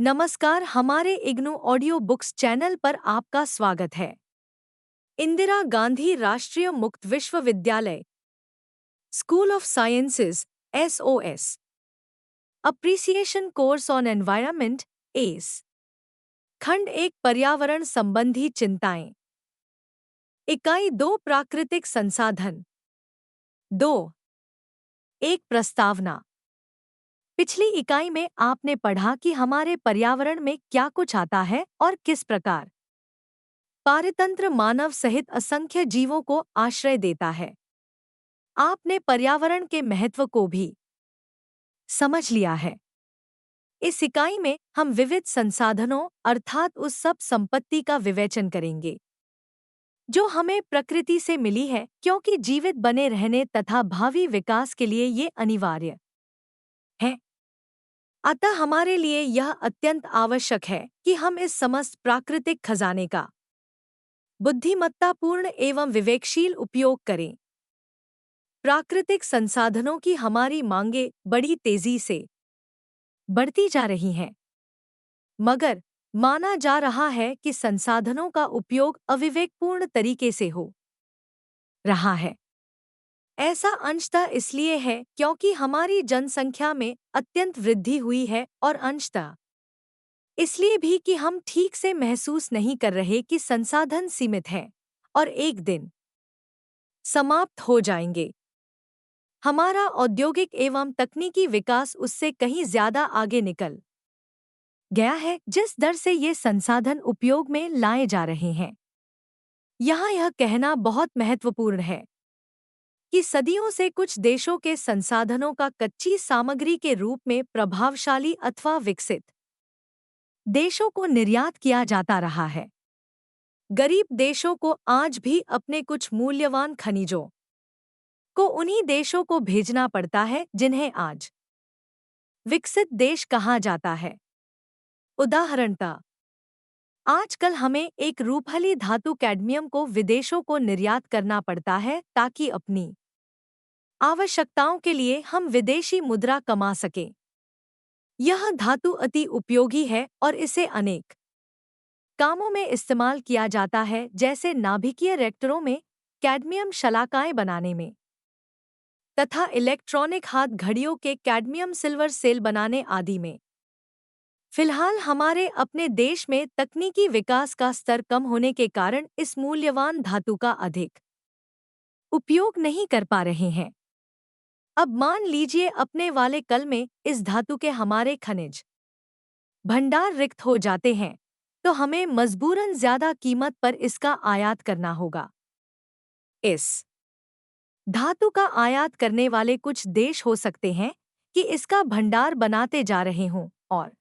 नमस्कार, हमारे IGNOU audio books channel पर आपका स्वागत है। इंदिरा गांधी राष्ट्रीय मुक्त विश्वविद्यालय school of sciences SOS appreciation course on environment S खंड 1 पर्यावरण संबंधी चिंताएं। इकाई 2 प्राकृतिक संसाधन 2 एक प्रस्तावना। पिछली इकाई में आपने पढ़ा कि हमारे पर्यावरण में क्या कुछ आता है और किस प्रकार पारतंत्र मानव सहित असंख्य जीवों को आश्रय देता है। आपने पर्यावरण के महत्व को भी समझ लिया है। इस इकाई में हम विविध संसाधनों अर्थात उस सब संपत्ति का विवेचन करेंगे जो हमें प्रकृति से मिली है, क्योंकि जीवित बने रहने तथा भावी विकास के लिए ये अनिवार्य है। अतः हमारे लिए यह अत्यंत आवश्यक है कि हम इस समस्त प्राकृतिक खजाने का बुद्धिमत्तापूर्ण एवं विवेकशील उपयोग करें। प्राकृतिक संसाधनों की हमारी मांगें बड़ी तेजी से बढ़ती जा रही हैं, मगर माना जा रहा है कि संसाधनों का उपयोग अविवेकपूर्ण तरीके से हो रहा है। ऐसा अंशतः इसलिए है क्योंकि हमारी जनसंख्या में अत्यंत वृद्धि हुई है और अंशतः इसलिए भी कि हम ठीक से महसूस नहीं कर रहे कि संसाधन सीमित हैं और एक दिन समाप्त हो जाएंगे। हमारा औद्योगिक एवं तकनीकी विकास उससे कहीं ज्यादा आगे निकल गया है जिस दर से ये संसाधन उपयोग में लाए जा रहे हैं। यहाँ यह कहना बहुत महत्वपूर्ण है कि सदियों से कुछ देशों के संसाधनों का कच्ची सामग्री के रूप में प्रभावशाली अथवा विकसित देशों को निर्यात किया जाता रहा है। गरीब देशों को आज भी अपने कुछ मूल्यवान खनिजों को उन्हीं देशों को भेजना पड़ता है जिन्हें आज विकसित देश कहा जाता है। उदाहरणतः आजकल हमें एक रूपहली धातु कैडमियम को विदेशों को निर्यात करना पड़ता है ताकि अपनी आवश्यकताओं के लिए हम विदेशी मुद्रा कमा सकें। यह धातु अति उपयोगी है और इसे अनेक कामों में इस्तेमाल किया जाता है, जैसे नाभिकीय रिएक्टरों में कैडमियम शलाकाएं बनाने में तथा इलेक्ट्रॉनिक हाथ घड़ियों के कैडमियम सिल्वर सेल बनाने आदि में। फिलहाल हमारे अपने देश में तकनीकी विकास का स्तर कम होने के कारण इस मूल्यवान धातु का अधिक उपयोग नहीं कर पा रहे हैं। अब मान लीजिए अपने वाले कल में इस धातु के हमारे खनिज भंडार रिक्त हो जाते हैं, तो हमें मजबूरन ज्यादा कीमत पर इसका आयात करना होगा। इस धातु का आयात करने वाले कुछ देश हो सकते हैं कि इसका भंडार बनाते जा रहे हों और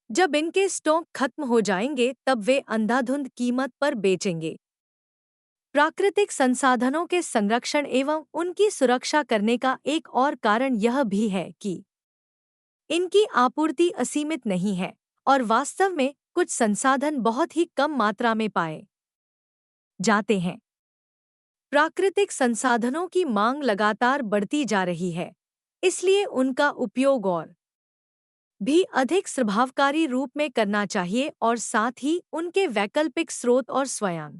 जब इनके स्टॉक खत्म हो जाएंगे तब वे अंधाधुंध कीमत पर बेचेंगे। प्राकृतिक संसाधनों के संरक्षण एवं उनकी सुरक्षा करने का एक और कारण यह भी है कि इनकी आपूर्ति असीमित नहीं है और वास्तव में कुछ संसाधन बहुत ही कम मात्रा में पाए जाते हैं। प्राकृतिक संसाधनों की मांग लगातार बढ़ती जा रही है, इसलिए उनका उपयोग और भी अधिक प्रभावकारी रूप में करना चाहिए और साथ ही उनके वैकल्पिक स्रोत और स्वयं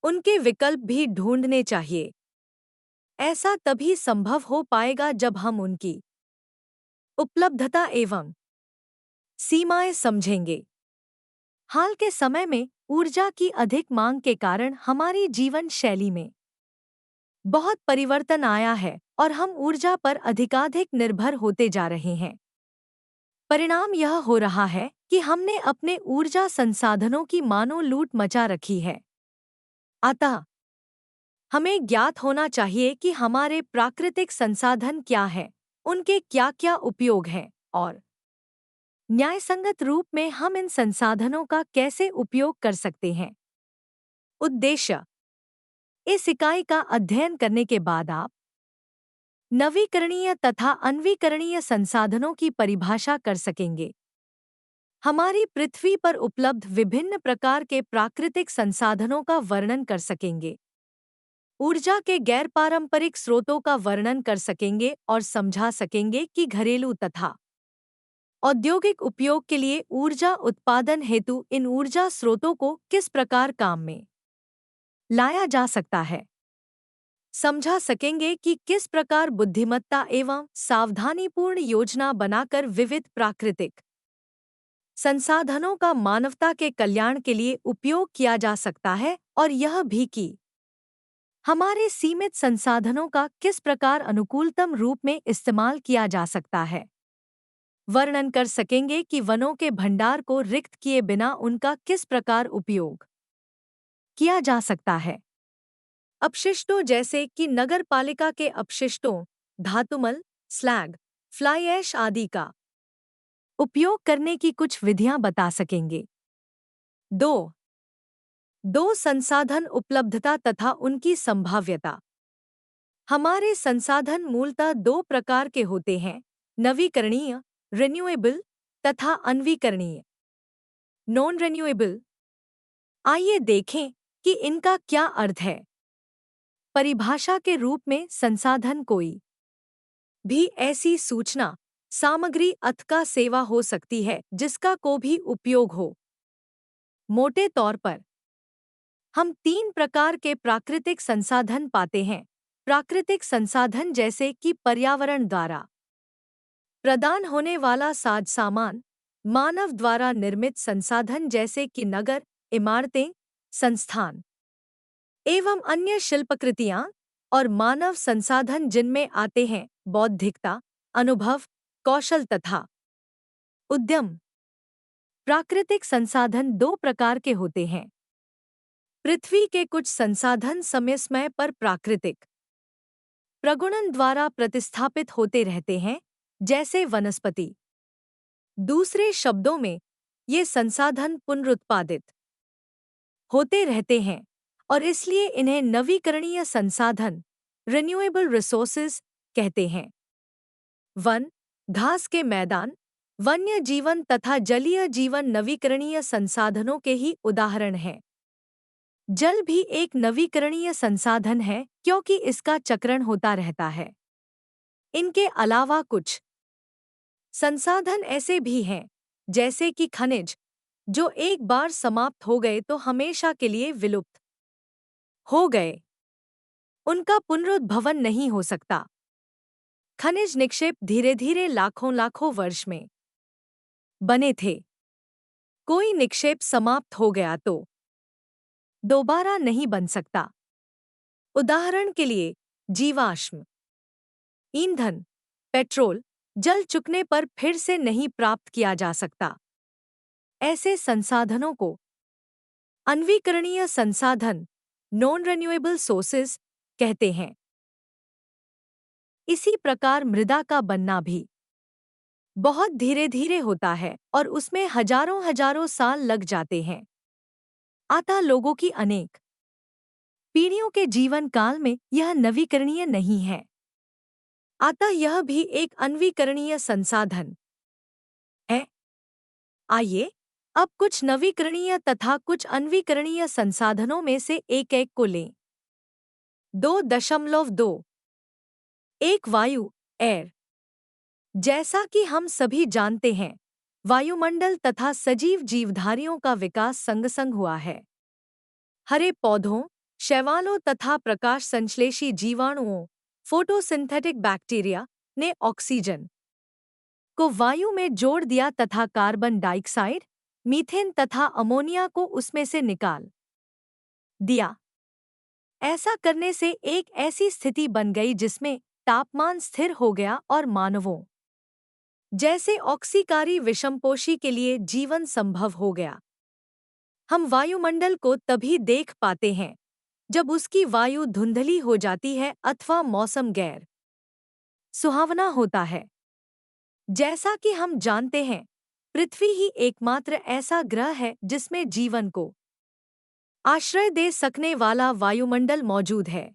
उनके विकल्प भी ढूंढने चाहिए। ऐसा तभी संभव हो पाएगा जब हम उनकी उपलब्धता एवं सीमाएं समझेंगे। हाल के समय में ऊर्जा की अधिक मांग के कारण हमारी जीवन शैली में बहुत परिवर्तन आया है और हम ऊर्जा पर अधिकाधिक निर्भर होते जा रहे हैं। परिणाम यह हो रहा है कि हमने अपने ऊर्जा संसाधनों की मानो लूट मचा रखी है। अतः हमें ज्ञात होना चाहिए कि हमारे प्राकृतिक संसाधन क्या हैं, उनके क्या क्या उपयोग हैं और न्यायसंगत रूप में हम इन संसाधनों का कैसे उपयोग कर सकते हैं। उद्देश्य: इस इकाई का अध्ययन करने के बाद आप नवीकरणीय तथा अनवीकरणीय संसाधनों की परिभाषा कर सकेंगे। हमारी पृथ्वी पर उपलब्ध विभिन्न प्रकार के प्राकृतिक संसाधनों का वर्णन कर सकेंगे। ऊर्जा के गैर पारंपरिक स्रोतों का वर्णन कर सकेंगे और समझा सकेंगे कि घरेलू तथा औद्योगिक उपयोग के लिए ऊर्जा उत्पादन हेतु इन ऊर्जा स्रोतों को किस प्रकार काम में लाया जा सकता है। समझा सकेंगे कि किस प्रकार बुद्धिमत्ता एवं सावधानीपूर्ण योजना बनाकर विविध प्राकृतिक संसाधनों का मानवता के कल्याण के लिए उपयोग किया जा सकता है, और यह भी कि हमारे सीमित संसाधनों का किस प्रकार अनुकूलतम रूप में इस्तेमाल किया जा सकता है। वर्णन कर सकेंगे कि वनों के भंडार को रिक्त किए बिना उनका किस प्रकार उपयोग किया जा सकता है। अपशिष्टों जैसे कि नगर पालिका के अपशिष्टों, धातुमल, स्लैग, फ्लाई ऐश आदि का उपयोग करने की कुछ विधियां बता सकेंगे। दो संसाधन उपलब्धता तथा उनकी संभाव्यता। हमारे संसाधन मूलतः दो प्रकार के होते हैं, नवीकरणीय रिन्यूएबल तथा अनवीकरणीय नॉन रिन्यूएबल। आइए देखें कि इनका क्या अर्थ है। परिभाषा के रूप में संसाधन कोई भी ऐसी सूचना, सामग्री अथवा सेवा हो सकती है जिसका को भी उपयोग हो। मोटे तौर पर हम तीन प्रकार के प्राकृतिक संसाधन पाते हैं। प्राकृतिक संसाधन जैसे कि पर्यावरण द्वारा प्रदान होने वाला साज सामान, मानव द्वारा निर्मित संसाधन जैसे कि नगर, इमारतें, संस्थान एवं अन्य शिल्पकृतियां, और मानव संसाधन जिनमें आते हैं बौद्धिकता, अनुभव, कौशल तथा उद्यम। प्राकृतिक संसाधन दो प्रकार के होते हैं। पृथ्वी के कुछ संसाधन समय समय पर प्राकृतिक प्रगुणन द्वारा प्रतिस्थापित होते रहते हैं, जैसे वनस्पति। दूसरे शब्दों में, ये संसाधन पुनरुत्पादित होते रहते हैं और इसलिए इन्हें नवीकरणीय संसाधन रिन्यूएबल रिसोर्सेज कहते हैं। वन, घास के मैदान, वन्य जीवन तथा जलीय जीवन नवीकरणीय संसाधनों के ही उदाहरण हैं। जल भी एक नवीकरणीय संसाधन है क्योंकि इसका चक्रण होता रहता है। इनके अलावा कुछ संसाधन ऐसे भी हैं, जैसे कि खनिज, जो एक बार समाप्त हो गए तो हमेशा के लिए विलुप्त हो गए। उनका पुनरुद्भवन नहीं हो सकता। खनिज निक्षेप धीरे धीरे लाखों लाखों वर्ष में बने थे। कोई निक्षेप समाप्त हो गया तो दोबारा नहीं बन सकता। उदाहरण के लिए जीवाश्म ईंधन, पेट्रोल, जल चुकने पर फिर से नहीं प्राप्त किया जा सकता। ऐसे संसाधनों को अनवीकरणीय संसाधन नॉन रिन्यूएबल सोर्सेज कहते हैं। इसी प्रकार मृदा का बनना भी बहुत धीरे धीरे होता है और उसमें हजारों हजारों साल लग जाते हैं। अतः लोगों की अनेक पीढ़ियों के जीवन काल में यह नवीकरणीय नहीं है। अतः यह भी एक अनवीकरणीय संसाधन है। आइए अब कुछ नवीकरणीय तथा कुछ अनवीकरणीय संसाधनों में से एक एक को लें। 2.2 एक वायु, एयर। जैसा कि हम सभी जानते हैं, वायुमंडल तथा सजीव जीवधारियों का विकास संग संग हुआ है। हरे पौधों, शैवालों तथा प्रकाश संश्लेषी जीवाणुओं, फोटोसिंथेटिक बैक्टीरिया ने ऑक्सीजन को वायु में जोड़ दिया तथा कार्बन डाइऑक्साइड, मीथेन तथा अमोनिया को उसमें से निकाल दिया। ऐसा करने से एक ऐसी स्थिति बन गई जिसमें तापमान स्थिर हो गया और मानवों जैसे ऑक्सीकारी विषमपोषी के लिए जीवन संभव हो गया। हम वायुमंडल को तभी देख पाते हैं जब उसकी वायु धुंधली हो जाती है अथवा मौसम गैर सुहावना होता है। जैसा कि हम जानते हैं, पृथ्वी ही एकमात्र ऐसा ग्रह है जिसमें जीवन को आश्रय दे सकने वाला वायुमंडल मौजूद है।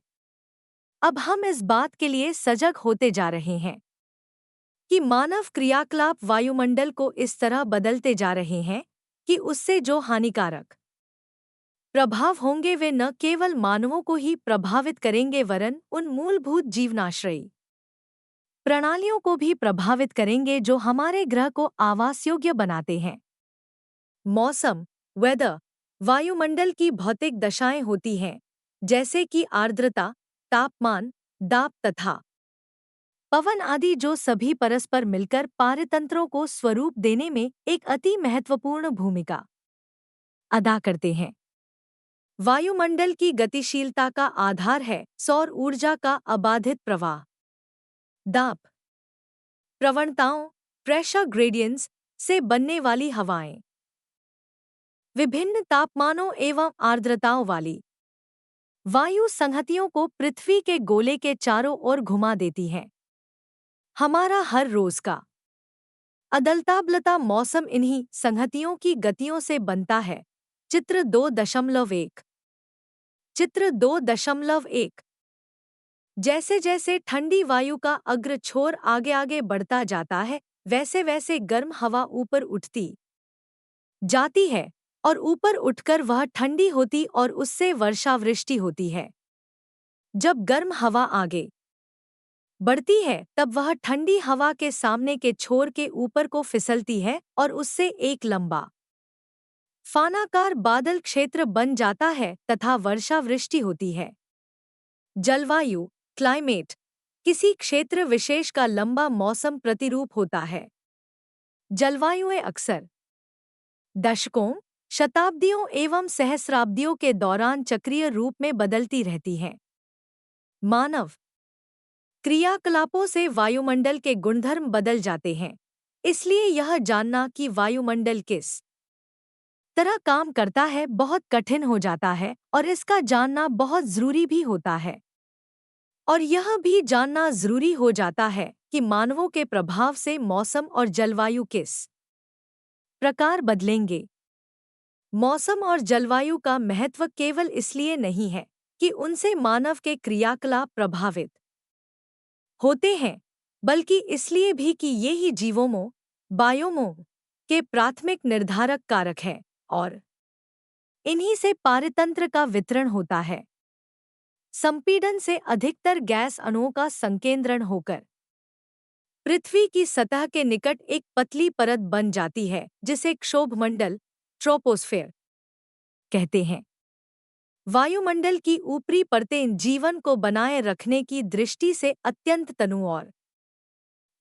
अब हम इस बात के लिए सजग होते जा रहे हैं कि मानव क्रियाकलाप वायुमंडल को इस तरह बदलते जा रहे हैं कि उससे जो हानिकारक प्रभाव होंगे वे न केवल मानवों को ही प्रभावित करेंगे वरन उन मूलभूत जीवनाश्रयी प्रणालियों को भी प्रभावित करेंगे जो हमारे ग्रह को आवास योग्य बनाते हैं। मौसम, वेदर, वायुमंडल की भौतिक दशाएं होती हैं, जैसे कि आर्द्रता, तापमान, दाब तथा पवन आदि, जो सभी परस्पर मिलकर पारतंत्रों को स्वरूप देने में एक अति महत्वपूर्ण भूमिका अदा करते हैं। वायुमंडल की गतिशीलता का आधार है सौर ऊर्जा का अबाधित प्रवाह। दाब प्रवणताओं, प्रेशर ग्रेडियंट्स से बनने वाली हवाएं विभिन्न तापमानों एवं आर्द्रताओं वाली वायु संहतियों को पृथ्वी के गोले के चारों ओर घुमा देती हैं। हमारा हर रोज का अदलताबलता मौसम इन्हीं संहतियों की गतियों से बनता है। चित्र 2.1। चित्र 2.1। जैसे जैसे ठंडी वायु का अग्र छोर आगे आगे बढ़ता जाता है, वैसे वैसे गर्म हवा ऊपर उठती जाती है और ऊपर उठकर वह ठंडी होती और उससे वर्षावृष्टि होती है। जब गर्म हवा आगे बढ़ती है तब वह ठंडी हवा के सामने के छोर के ऊपर को फिसलती है और उससे एक लंबा फानाकार बादल क्षेत्र बन जाता है तथा वर्षावृष्टि होती है। जलवायु, क्लाइमेट, किसी क्षेत्र विशेष का लंबा मौसम प्रतिरूप होता है। जलवायुएं अक्सर दशकों, शताब्दियों एवं सहस्राब्दियों के दौरान चक्रीय रूप में बदलती रहती हैं। मानव क्रियाकलापों से वायुमंडल के गुणधर्म बदल जाते हैं, इसलिए यह जानना कि वायुमंडल किस तरह काम करता है बहुत कठिन हो जाता है और इसका जानना बहुत जरूरी भी होता है। और यह भी जानना जरूरी हो जाता है कि मानवों के प्रभाव से मौसम और जलवायु किस प्रकार बदलेंगे। मौसम और जलवायु का महत्व केवल इसलिए नहीं है कि उनसे मानव के क्रियाकलाप प्रभावित होते हैं, बल्कि इसलिए भी कि ये ही जीवों बायोमों के प्राथमिक निर्धारक कारक हैं और इन्हीं से पारतंत्र का वितरण होता है। संपीड़न से अधिकतर गैस अणुओं का संकेंद्रण होकर पृथ्वी की सतह के निकट एक पतली परत बन जाती है, जिसे क्षोभमंडल ट्रोपोस्फेयर कहते हैं। वायुमंडल की ऊपरी परतें जीवन को बनाए रखने की दृष्टि से अत्यंत तनु और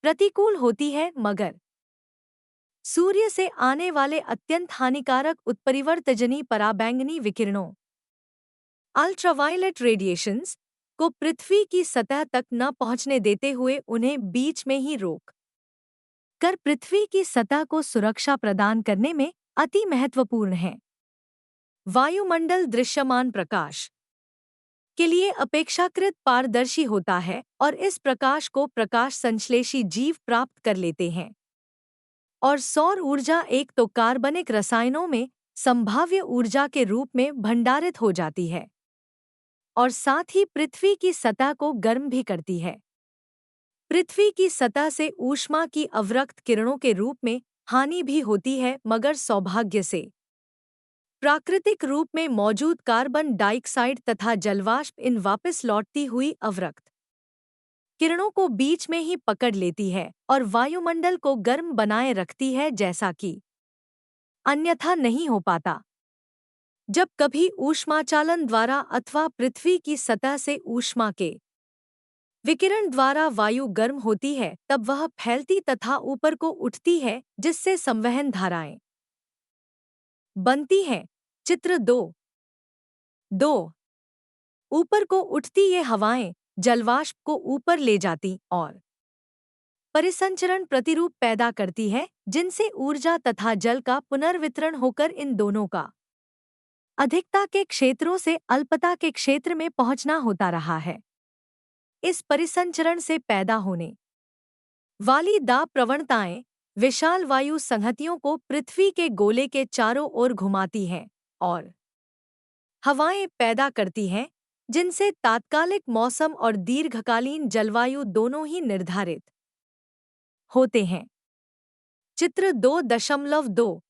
प्रतिकूल होती है, मगर सूर्य से आने वाले अत्यंत हानिकारक उत्परिवर्तजनी पराबैंगनी विकिरणों अल्ट्रावायलेट रेडिएशंस को पृथ्वी की सतह तक न पहुंचने देते हुए उन्हें बीच में ही रोक कर पृथ्वी की सतह को सुरक्षा प्रदान करने में अति महत्वपूर्ण है। वायुमंडल दृश्यमान प्रकाश के लिए अपेक्षाकृत पारदर्शी होता है और इस प्रकाश को प्रकाश संश्लेषी जीव प्राप्त कर लेते हैं। और सौर ऊर्जा एक तो कार्बनिक रसायनों में संभाव्य ऊर्जा के रूप में भंडारित हो जाती है और साथ ही पृथ्वी की सतह को गर्म भी करती है। पृथ्वी की सतह से ऊष्मा की अवरक्त किरणों के रूप में हानि भी होती है, मगर सौभाग्य से प्राकृतिक रूप में मौजूद कार्बन डाइऑक्साइड तथा जलवाष्प इन वापस लौटती हुई अवरक्त किरणों को बीच में ही पकड़ लेती है और वायुमंडल को गर्म बनाए रखती है, जैसा कि अन्यथा नहीं हो पाता। जब कभी ऊष्माचालन द्वारा अथवा पृथ्वी की सतह से ऊष्मा के विकिरण द्वारा वायु गर्म होती है, तब वह फैलती तथा ऊपर को उठती है, जिससे संवहन धाराएं बनती हैं। चित्र 2.2। ऊपर को उठती ये हवाएं जलवाष्प को ऊपर ले जाती और परिसंचरण प्रतिरूप पैदा करती है, जिनसे ऊर्जा तथा जल का पुनर्वितरण होकर इन दोनों का अधिकता के क्षेत्रों से अल्पता के क्षेत्र में पहुंचना होता रहा है। इस परिसंचरण से पैदा होने वाली दाब प्रवणताएं विशाल वायु संहतियों को पृथ्वी के गोले के चारों ओर घुमाती हैं और हवाएं पैदा करती हैं, जिनसे तात्कालिक मौसम और दीर्घकालीन जलवायु दोनों ही निर्धारित होते हैं। चित्र 2.2।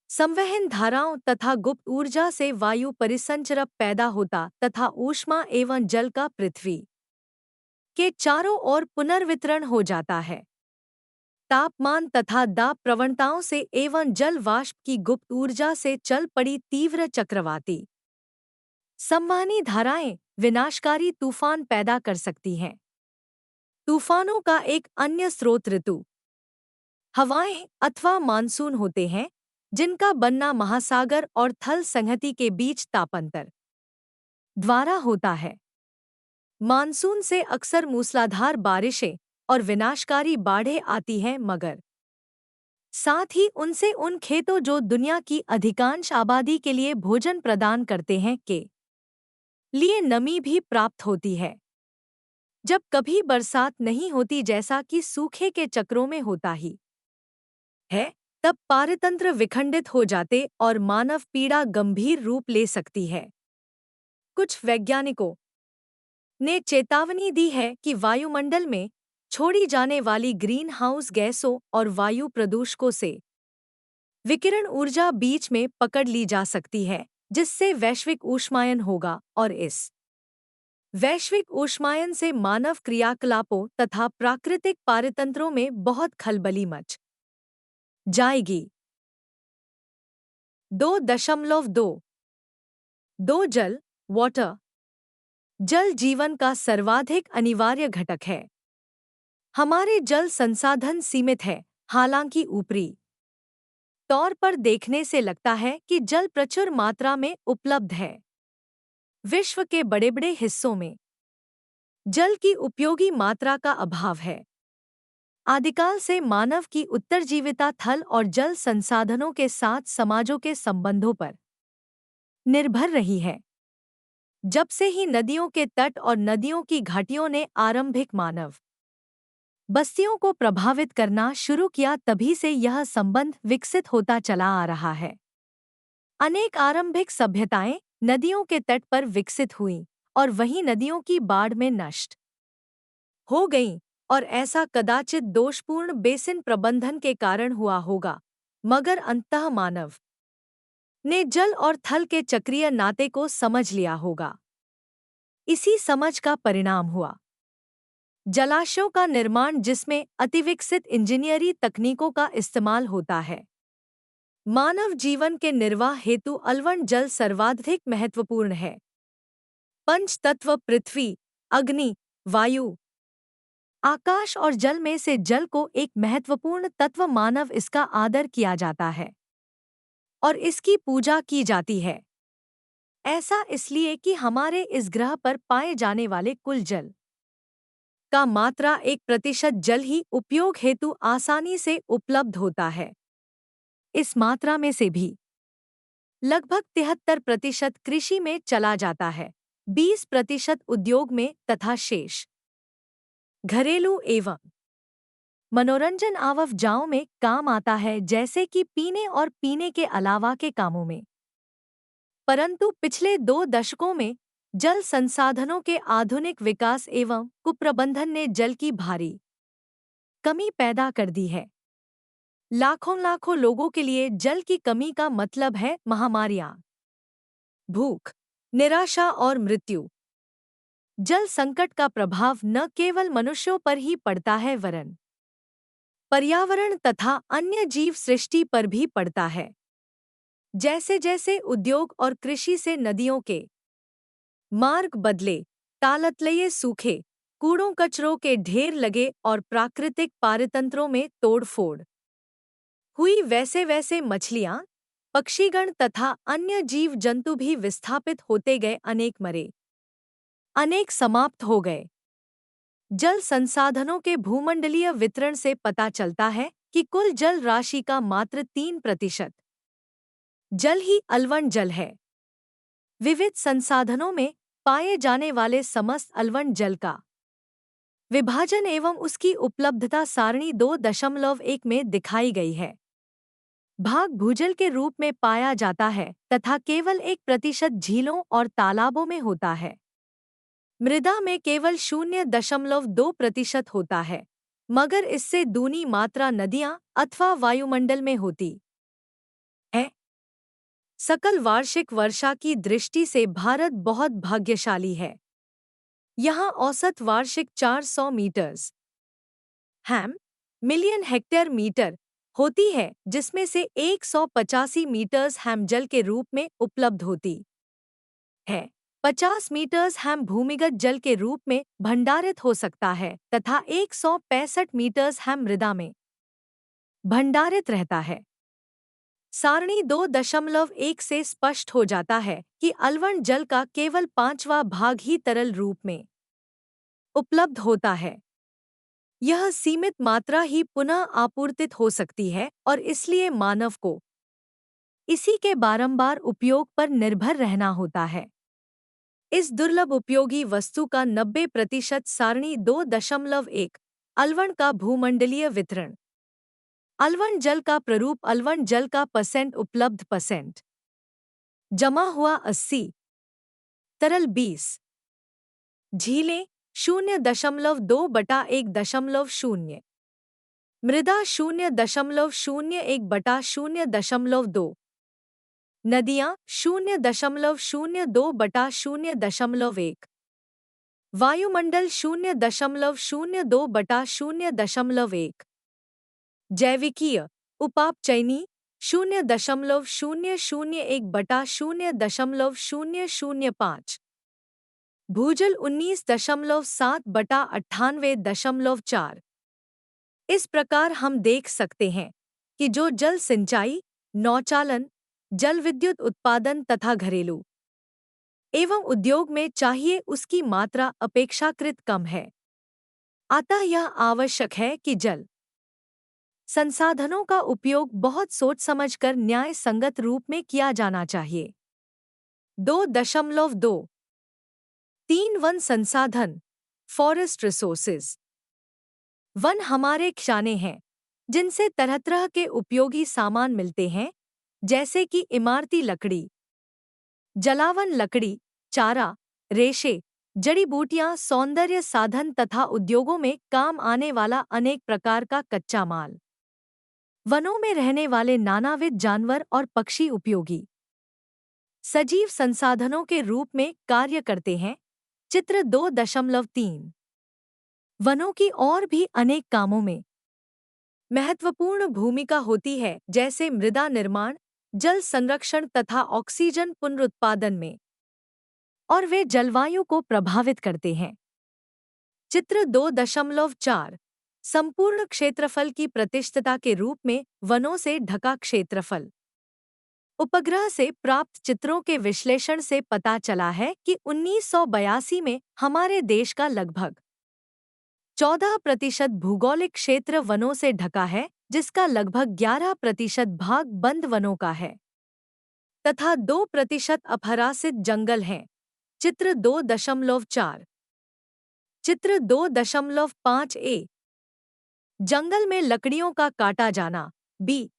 संवहन धाराओं तथा गुप्त ऊर्जा से वायु परिसंचरण पैदा होता तथा ऊष्मा एवं जल का पृथ्वी के चारों ओर पुनर्वितरण हो जाता है। तापमान तथा दाब प्रवणताओं से एवं जल वाष्प की गुप्त ऊर्जा से चल पड़ी तीव्र चक्रवाती संवहनी धाराएं विनाशकारी तूफान पैदा कर सकती हैं। तूफानों का एक अन्य स्रोत ऋतु हवाएं अथवा मानसून होते हैं, जिनका बनना महासागर और थल संहति के बीच तापांतर द्वारा होता है। मानसून से अक्सर मूसलाधार बारिशें और विनाशकारी बाढ़ें आती हैं, मगर साथ ही उनसे उन खेतों जो दुनिया की अधिकांश आबादी के लिए भोजन प्रदान करते हैं के लिए नमी भी प्राप्त होती है। जब कभी बरसात नहीं होती, जैसा कि सूखे के चक्रों में होता ही है, तब पारतंत्र विखंडित हो जाते और मानव पीड़ा गंभीर रूप ले सकती है। कुछ वैज्ञानिकों ने चेतावनी दी है कि वायुमंडल में छोड़ी जाने वाली ग्रीन हाउस गैसों और वायु प्रदूषकों से विकिरण ऊर्जा बीच में पकड़ ली जा सकती है, जिससे वैश्विक ऊष्मायन होगा और इस वैश्विक ऊष्मायन से मानव क्रियाकलापों तथा प्राकृतिक पारतंत्रों में बहुत खलबली मच जाएगी। 2.2 दो जल वाटर जल जीवन का सर्वाधिक अनिवार्य घटक है। हमारे जल संसाधन सीमित है, हालांकि ऊपरी तौर पर देखने से लगता है कि जल प्रचुर मात्रा में उपलब्ध है। विश्व के बड़े बड़े हिस्सों में जल की उपयोगी मात्रा का अभाव है। आदिकाल से मानव की उत्तरजीविता थल और जल संसाधनों के साथ समाजों के संबंधों पर निर्भर रही है। जब से ही नदियों के तट और नदियों की घाटियों ने आरंभिक मानव बस्तियों को प्रभावित करना शुरू किया, तभी से यह संबंध विकसित होता चला आ रहा है। अनेक आरंभिक सभ्यताएं नदियों के तट पर विकसित हुईं और वहीं नदियों की बाढ़ में नष्ट हो गईं, और ऐसा कदाचित दोषपूर्ण बेसिन प्रबंधन के कारण हुआ होगा, मगर अंततः मानव ने जल और थल के चक्रीय नाते को समझ लिया होगा। इसी समझ का परिणाम हुआ जलाशयों का निर्माण, जिसमें अतिविकसित इंजीनियरी तकनीकों का इस्तेमाल होता है। मानव जीवन के निर्वाह हेतु अलवण जल सर्वाधिक महत्वपूर्ण है। पंच तत्व पृथ्वी, अग्नि, वायु, आकाश और जल में से जल को एक महत्वपूर्ण तत्व मानव इसका आदर किया जाता है और इसकी पूजा की जाती है। ऐसा इसलिए कि हमारे इस ग्रह पर पाए जाने वाले कुल जल का मात्रा 1% जल ही उपयोग हेतु आसानी से उपलब्ध होता है। इस मात्रा में से भी लगभग 73% कृषि में चला जाता है, 20% उद्योग में तथा शेष घरेलू एवं मनोरंजन आवजाओं में काम आता है, जैसे कि पीने और पीने के अलावा के कामों में। परंतु पिछले 2 दशकों में जल संसाधनों के आधुनिक विकास एवं कुप्रबंधन ने जल की भारी कमी पैदा कर दी है। लाखों लाखों लोगों के लिए जल की कमी का मतलब है महामारियां, भूख, निराशा और मृत्यु। जल संकट का प्रभाव न केवल मनुष्यों पर ही पड़ता है, वरन पर्यावरण तथा अन्य जीव सृष्टि पर भी पड़ता है। जैसे जैसे उद्योग और कृषि से नदियों के मार्ग बदले, तालतलये सूखे, कूड़ों कचरों के ढेर लगे और प्राकृतिक पारतंत्रों में तोड़फोड़ हुई, वैसे वैसे मछलियां, पक्षीगण तथा अन्य जीव जंतु भी विस्थापित होते गए। अनेक मरे, अनेक समाप्त हो गए। जल संसाधनों के भूमंडलीय वितरण से पता चलता है कि कुल जल राशि का मात्र 3% जल ही अलवण जल है। विविध संसाधनों में पाए जाने वाले समस्त अलवण जल का विभाजन एवं उसकी उपलब्धता सारणी 2.1 में दिखाई गई है। भाग भूजल के रूप में पाया जाता है तथा केवल 1% झीलों और तालाबों में होता है। मृदा में केवल 0.2% होता है, मगर इससे दूनी मात्रा नदियां अथवा वायुमंडल में होती है। सकल वार्षिक वर्षा की दृष्टि से भारत बहुत भाग्यशाली है। यहाँ औसत वार्षिक 400 मीटर्स हैम मिलियन हेक्टेयर मीटर होती है, जिसमें से 185 मीटर्स हैम जल के रूप में उपलब्ध होती है। 50 मीटर्स हैम भूमिगत जल के रूप में भंडारित हो सकता है तथा 165 मीटर्स हैम मृदा में भंडारित रहता है। सारणी 2.1 से स्पष्ट हो जाता है कि अलवण जल का केवल 5वां भाग ही तरल रूप में उपलब्ध होता है। यह सीमित मात्रा ही पुनः आपूर्तित हो सकती है और इसलिए मानव को इसी के बारंबार उपयोग पर निर्भर रहना होता है। इस दुर्लभ उपयोगी वस्तु का 90% सारणी 2.1 अलवण का भूमंडलीय वितरण। अलवण जल का प्ररूप अलवण जल का % उपलब्ध % जमा हुआ 80 तरल 20 झीलें 0.2/1.0 मृदा 0.01/0.2 नदियाँ 0.02/0.1 वायुमंडल 0.02/0.1 जैविकीय उपाप चयनी 0.001/0.005 भूजल 19.7/98.4। इस प्रकार हम देख सकते हैं कि जो जल सिंचाई, नौचालन, जल विद्युत उत्पादन तथा घरेलू एवं उद्योग में चाहिए उसकी मात्रा अपेक्षाकृत कम है। अतः यह आवश्यक है कि जल संसाधनों का उपयोग बहुत सोच समझकर न्याय संगत रूप में किया जाना चाहिए। 2.2 3 वन संसाधन फॉरेस्ट रिसोर्सेज। वन हमारे खजाने हैं जिनसे तरह तरह के उपयोगी सामान मिलते हैं, जैसे कि इमारती लकड़ी, जलावन लकड़ी, चारा, रेशे, जड़ी बूटियां, सौंदर्य साधन तथा उद्योगों में काम आने वाला अनेक प्रकार का कच्चा माल। वनों में रहने वाले नानाविध जानवर और पक्षी उपयोगी सजीव संसाधनों के रूप में कार्य करते हैं। चित्र 2.3 वनों की और भी अनेक कामों में महत्वपूर्ण भूमिका होती है, जैसे मृदा निर्माण, जल संरक्षण तथा ऑक्सीजन पुनरुत्पादन में, और वे जलवायु को प्रभावित करते हैं। चित्र 2.4 संपूर्ण क्षेत्रफल की प्रतिशतता के रूप में वनों से ढका क्षेत्रफल। उपग्रह से प्राप्त चित्रों के विश्लेषण से पता चला है कि 1982 में हमारे देश का लगभग 14% भूगोलिक क्षेत्र वनों से ढका है, जिसका लगभग 11% भाग बंद वनों का है तथा 2% अपहरासित जंगल हैं। चित्र 2.4 चित्र 2.5 जंगल में लकड़ियों का काटा जाना। बी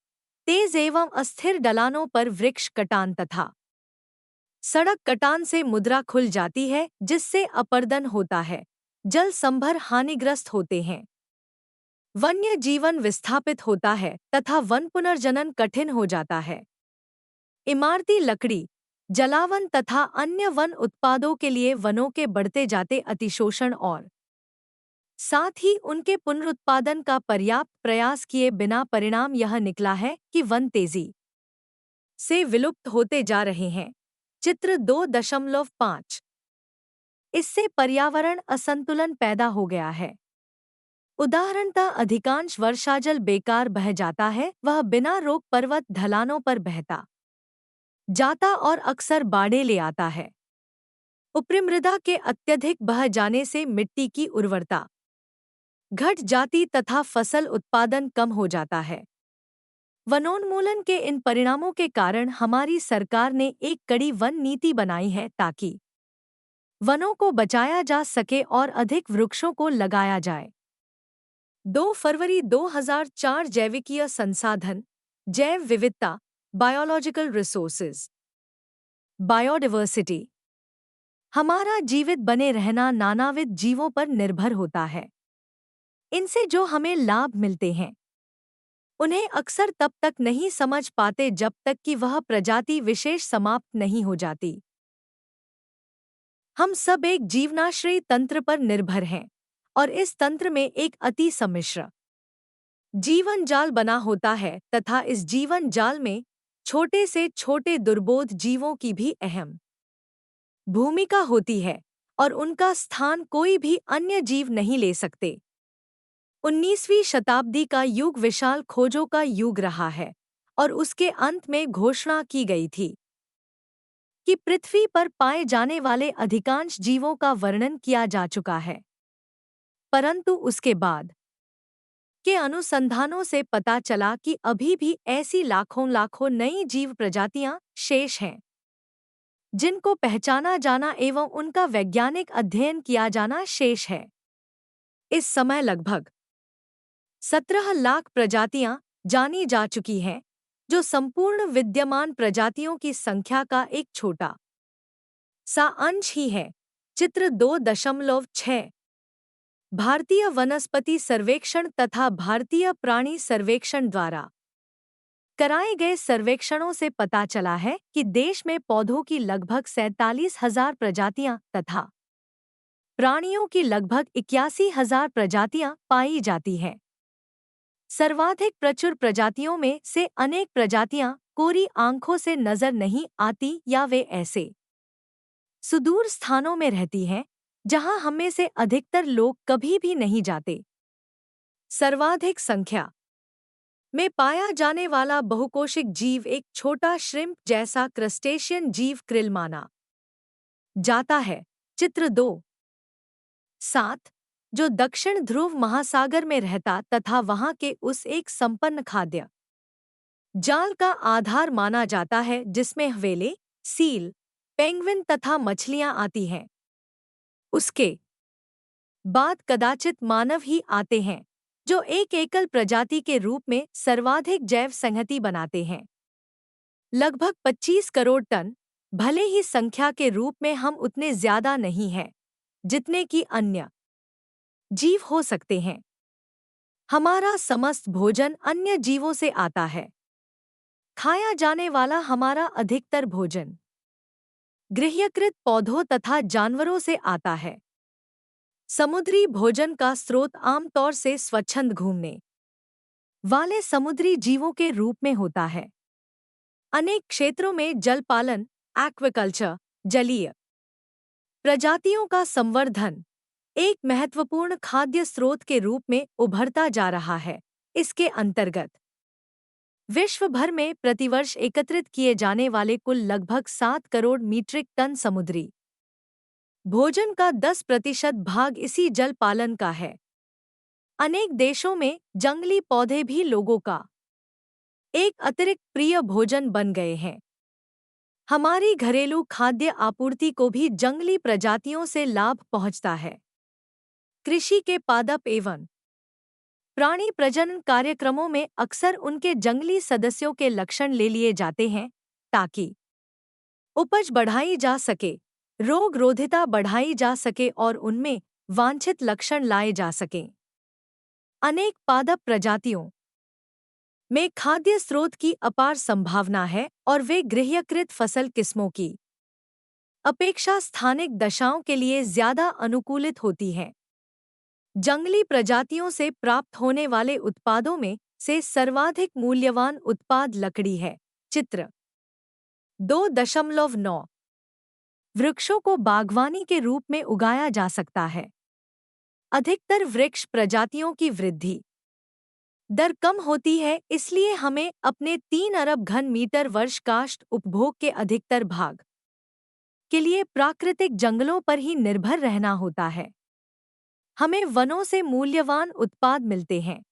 तेज एवं अस्थिर ढलानों पर वृक्ष कटान तथा सड़क कटान से मुद्रा खुल जाती है, जिससे अपर्दन होता है, जल संभर हानिग्रस्त होते हैं, वन्य जीवन विस्थापित होता है तथा वन पुनर्जनन कठिन हो जाता है। इमारती लकड़ी, जलावन तथा अन्य वन उत्पादों के लिए वनों के बढ़ते जाते अतिशोषण और साथ ही उनके पुनरुत्पादन का पर्याप्त प्रयास किए बिना परिणाम यह निकला है कि वन तेजी से विलुप्त होते जा रहे हैं। चित्र 2.5 इससे पर्यावरण असंतुलन पैदा हो गया है। उदाहरणतः अधिकांश वर्षाजल बेकार बह जाता है, वह बिना रोक पर्वत ढलानों पर बहता जाता और अक्सर बाढ़े ले आता है। ऊपरी मृदा के अत्यधिक बह जाने से मिट्टी की उर्वरता घट जाती तथा फसल उत्पादन कम हो जाता है। वनोन्मूलन के इन परिणामों के कारण हमारी सरकार ने एक कड़ी वन नीति बनाई है ताकि वनों को बचाया जा सके और अधिक वृक्षों को लगाया जाए। 2 फरवरी 2004 जैविकीय संसाधन, जैव विविधता, बायोलॉजिकल रिसोर्सेज, बायोडाइवर्सिटी। हमारा जीवित बने रहना नानाविध जीवों पर निर्भर होता है। इनसे जो हमें लाभ मिलते हैं उन्हें अक्सर तब तक नहीं समझ पाते जब तक कि वह प्रजाति विशेष समाप्त नहीं हो जाती। हम सब एक जीवनाश्रयी तंत्र पर निर्भर हैं और इस तंत्र में एक अति सम्मिश्र जीवन जाल बना होता है तथा इस जीवन जाल में छोटे से छोटे दुर्बोध जीवों की भी अहम भूमिका होती है और उनका स्थान कोई भी अन्य जीव नहीं ले सकते। 19वीं शताब्दी का युग विशाल खोजों का युग रहा है और उसके अंत में घोषणा की गई थी कि पृथ्वी पर पाए जाने वाले अधिकांश जीवों का वर्णन किया जा चुका है। परंतु उसके बाद के अनुसंधानों से पता चला कि अभी भी ऐसी लाखों लाखों नई जीव प्रजातियां शेष हैं जिनको पहचाना जाना एवं उनका वैज्ञानिक अध्ययन किया जाना शेष है। इस समय लगभग 17 लाख प्रजातियां जानी जा चुकी हैं, जो संपूर्ण विद्यमान प्रजातियों की संख्या का एक छोटा सा अंश ही है। चित्र 2.6 भारतीय वनस्पति सर्वेक्षण तथा भारतीय प्राणी सर्वेक्षण द्वारा कराए गए सर्वेक्षणों से पता चला है कि देश में पौधों की लगभग 47,000 प्रजातियां तथा प्राणियों की लगभग 81,000 प्रजातियां पाई जाती हैं। सर्वाधिक प्रचुर प्रजातियों में से अनेक प्रजातियां कोरी आंखों से नजर नहीं आती या वे ऐसे सुदूर स्थानों में रहती हैं जहां हम में से अधिकतर लोग कभी भी नहीं जाते। सर्वाधिक संख्या में पाया जाने वाला बहुकोशिक जीव एक छोटा श्रिम्प जैसा क्रस्टेशियन जीव क्रिल माना जाता है। चित्र 2.7 जो दक्षिण ध्रुव महासागर में रहता तथा वहां के उस एक संपन्न खाद्य जाल का आधार माना जाता है जिसमें व्हेले, सील, पेंगुइन तथा मछलियां आती हैं। उसके बाद कदाचित मानव ही आते हैं जो एक एकल प्रजाति के रूप में सर्वाधिक जैव संहति बनाते हैं। लगभग 25 करोड़ टन, भले ही संख्या के रूप में हम उतने ज्यादा नहीं हैं जितने कि अन्य जीव हो सकते हैं। हमारा समस्त भोजन अन्य जीवों से आता है। खाया जाने वाला हमारा अधिकतर भोजन गृह्यकृत पौधों तथा जानवरों से आता है। समुद्री भोजन का स्रोत आमतौर से स्वच्छंद घूमने वाले समुद्री जीवों के रूप में होता है। अनेक क्षेत्रों में जल पालन, एक्वाकल्चर, जलीय प्रजातियों का संवर्धन एक महत्वपूर्ण खाद्य स्रोत के रूप में उभरता जा रहा है। इसके अंतर्गत विश्व भर में प्रतिवर्ष एकत्रित किए जाने वाले कुल लगभग 7 करोड़ मीट्रिक टन समुद्री भोजन का 10% भाग इसी जल पालन का है। अनेक देशों में जंगली पौधे भी लोगों का एक अतिरिक्त प्रिय भोजन बन गए हैं। हमारी घरेलू खाद्य आपूर्ति को भी जंगली प्रजातियों से लाभ पहुंचता है। कृषि के पादप एवं प्राणी प्रजनन कार्यक्रमों में अक्सर उनके जंगली सदस्यों के लक्षण ले लिए जाते हैं ताकि उपज बढ़ाई जा सके, रोग रोधिता बढ़ाई जा सके और उनमें वांछित लक्षण लाए जा सकें। अनेक पादप प्रजातियों में खाद्य स्रोत की अपार संभावना है और वे गृह्यकृत फसल किस्मों की अपेक्षा स्थानिक दशाओं के लिए ज्यादा अनुकूलित होती हैं। जंगली प्रजातियों से प्राप्त होने वाले उत्पादों में से सर्वाधिक मूल्यवान उत्पाद लकड़ी है। चित्र 2.9 वृक्षों को बागवानी के रूप में उगाया जा सकता है। अधिकतर वृक्ष प्रजातियों की वृद्धि दर कम होती है, इसलिए हमें अपने 3 अरब घन मीटर वर्ष काष्ठ उपभोग के अधिकतर भाग के लिए प्राकृतिक जंगलों पर ही निर्भर रहना होता है। हमें वनों से मूल्यवान उत्पाद मिलते हैं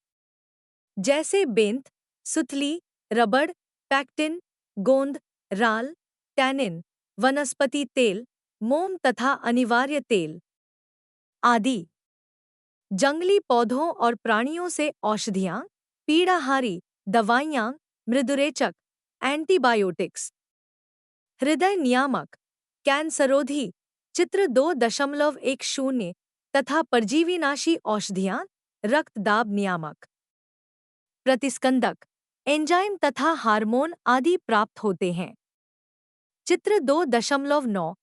जैसे बेंत, सुतली, रबड़, पैक्टिन, गोंद, राल, टैनिन, वनस्पति तेल, मोम तथा अनिवार्य तेल आदि। जंगली पौधों और प्राणियों से औषधियाँ, पीड़ाहारी दवाइयाँ, मृदुरेचक, एंटीबायोटिक्स, हृदय नियामक, कैंसरोधी, चित्र 2.10 तथा परजीवीनाशी औषधियाँ, रक्त दाब नियामक, प्रतिस्कंदक, एंजाइम तथा हार्मोन आदि प्राप्त होते हैं। चित्र 2.9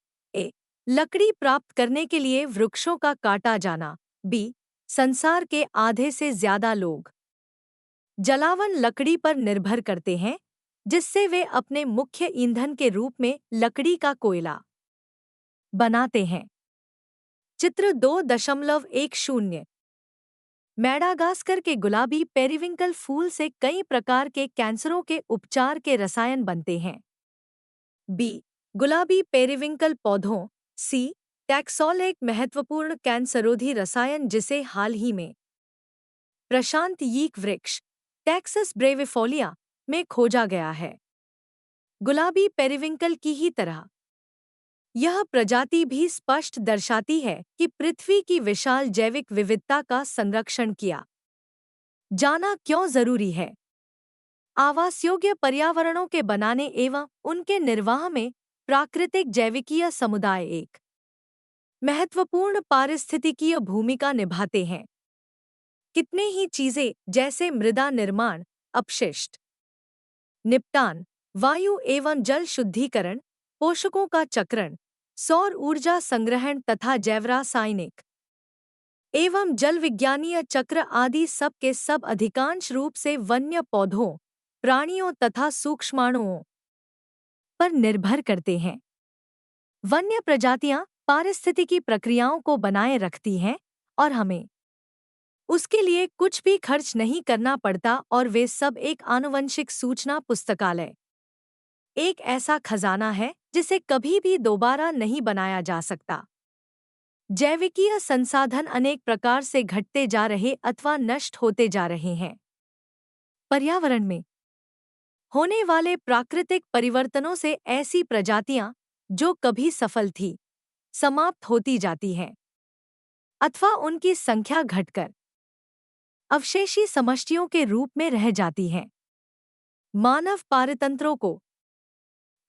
लकड़ी प्राप्त करने के लिए वृक्षों का काटा जाना। बी, संसार के आधे से ज्यादा लोग जलावन लकड़ी पर निर्भर करते हैं, जिससे वे अपने मुख्य ईंधन के रूप में लकड़ी का कोयला बनाते हैं। चित्र 2.10। मैडागास्कर के गुलाबी पेरिविंकल फूल से कई प्रकार के कैंसरों के उपचार के रसायन बनते हैं। बी, गुलाबी पेरिविंकल पौधों। सी, टैक्सोल एक महत्वपूर्ण कैंसरोधी रसायन जिसे हाल ही में प्रशांत यीक वृक्ष टैक्सस ब्रेविफोलिया में खोजा गया है। गुलाबी पेरिविंकल की ही तरह यह प्रजाति भी स्पष्ट दर्शाती है कि पृथ्वी की विशाल जैविक विविधता का संरक्षण किया जाना क्यों जरूरी है। आवास योग्य पर्यावरणों के बनाने एवं उनके निर्वाह में प्राकृतिक जैविकीय समुदाय एक महत्वपूर्ण पारिस्थितिकीय भूमिका निभाते हैं। कितने ही चीजें जैसे मृदा निर्माण, अपशिष्ट निपटान, वायु एवं जल शुद्धिकरण, पोषकों का चक्रण, सौर ऊर्जा संग्रहण तथा जैवरासायनिक एवं जल विज्ञानीय चक्र आदि सब के सब अधिकांश रूप से वन्य पौधों, प्राणियों तथा सूक्ष्माणुओं पर निर्भर करते हैं। वन्य प्रजातियां पारिस्थितिकी प्रक्रियाओं को बनाए रखती हैं और हमें उसके लिए कुछ भी खर्च नहीं करना पड़ता और वे सब एक आनुवंशिक सूचना पुस्तकालय एक ऐसा खजाना है जिसे कभी भी दोबारा नहीं बनाया जा सकता। जैविकीय संसाधन अनेक प्रकार से घटते जा रहे अथवा नष्ट होते जा रहे हैं। पर्यावरण में होने वाले प्राकृतिक परिवर्तनों से ऐसी प्रजातियां जो कभी सफल थी समाप्त होती जाती हैं अथवा उनकी संख्या घटकर अवशेषी समष्टियों के रूप में रह जाती हैं। मानव पारतंत्रों को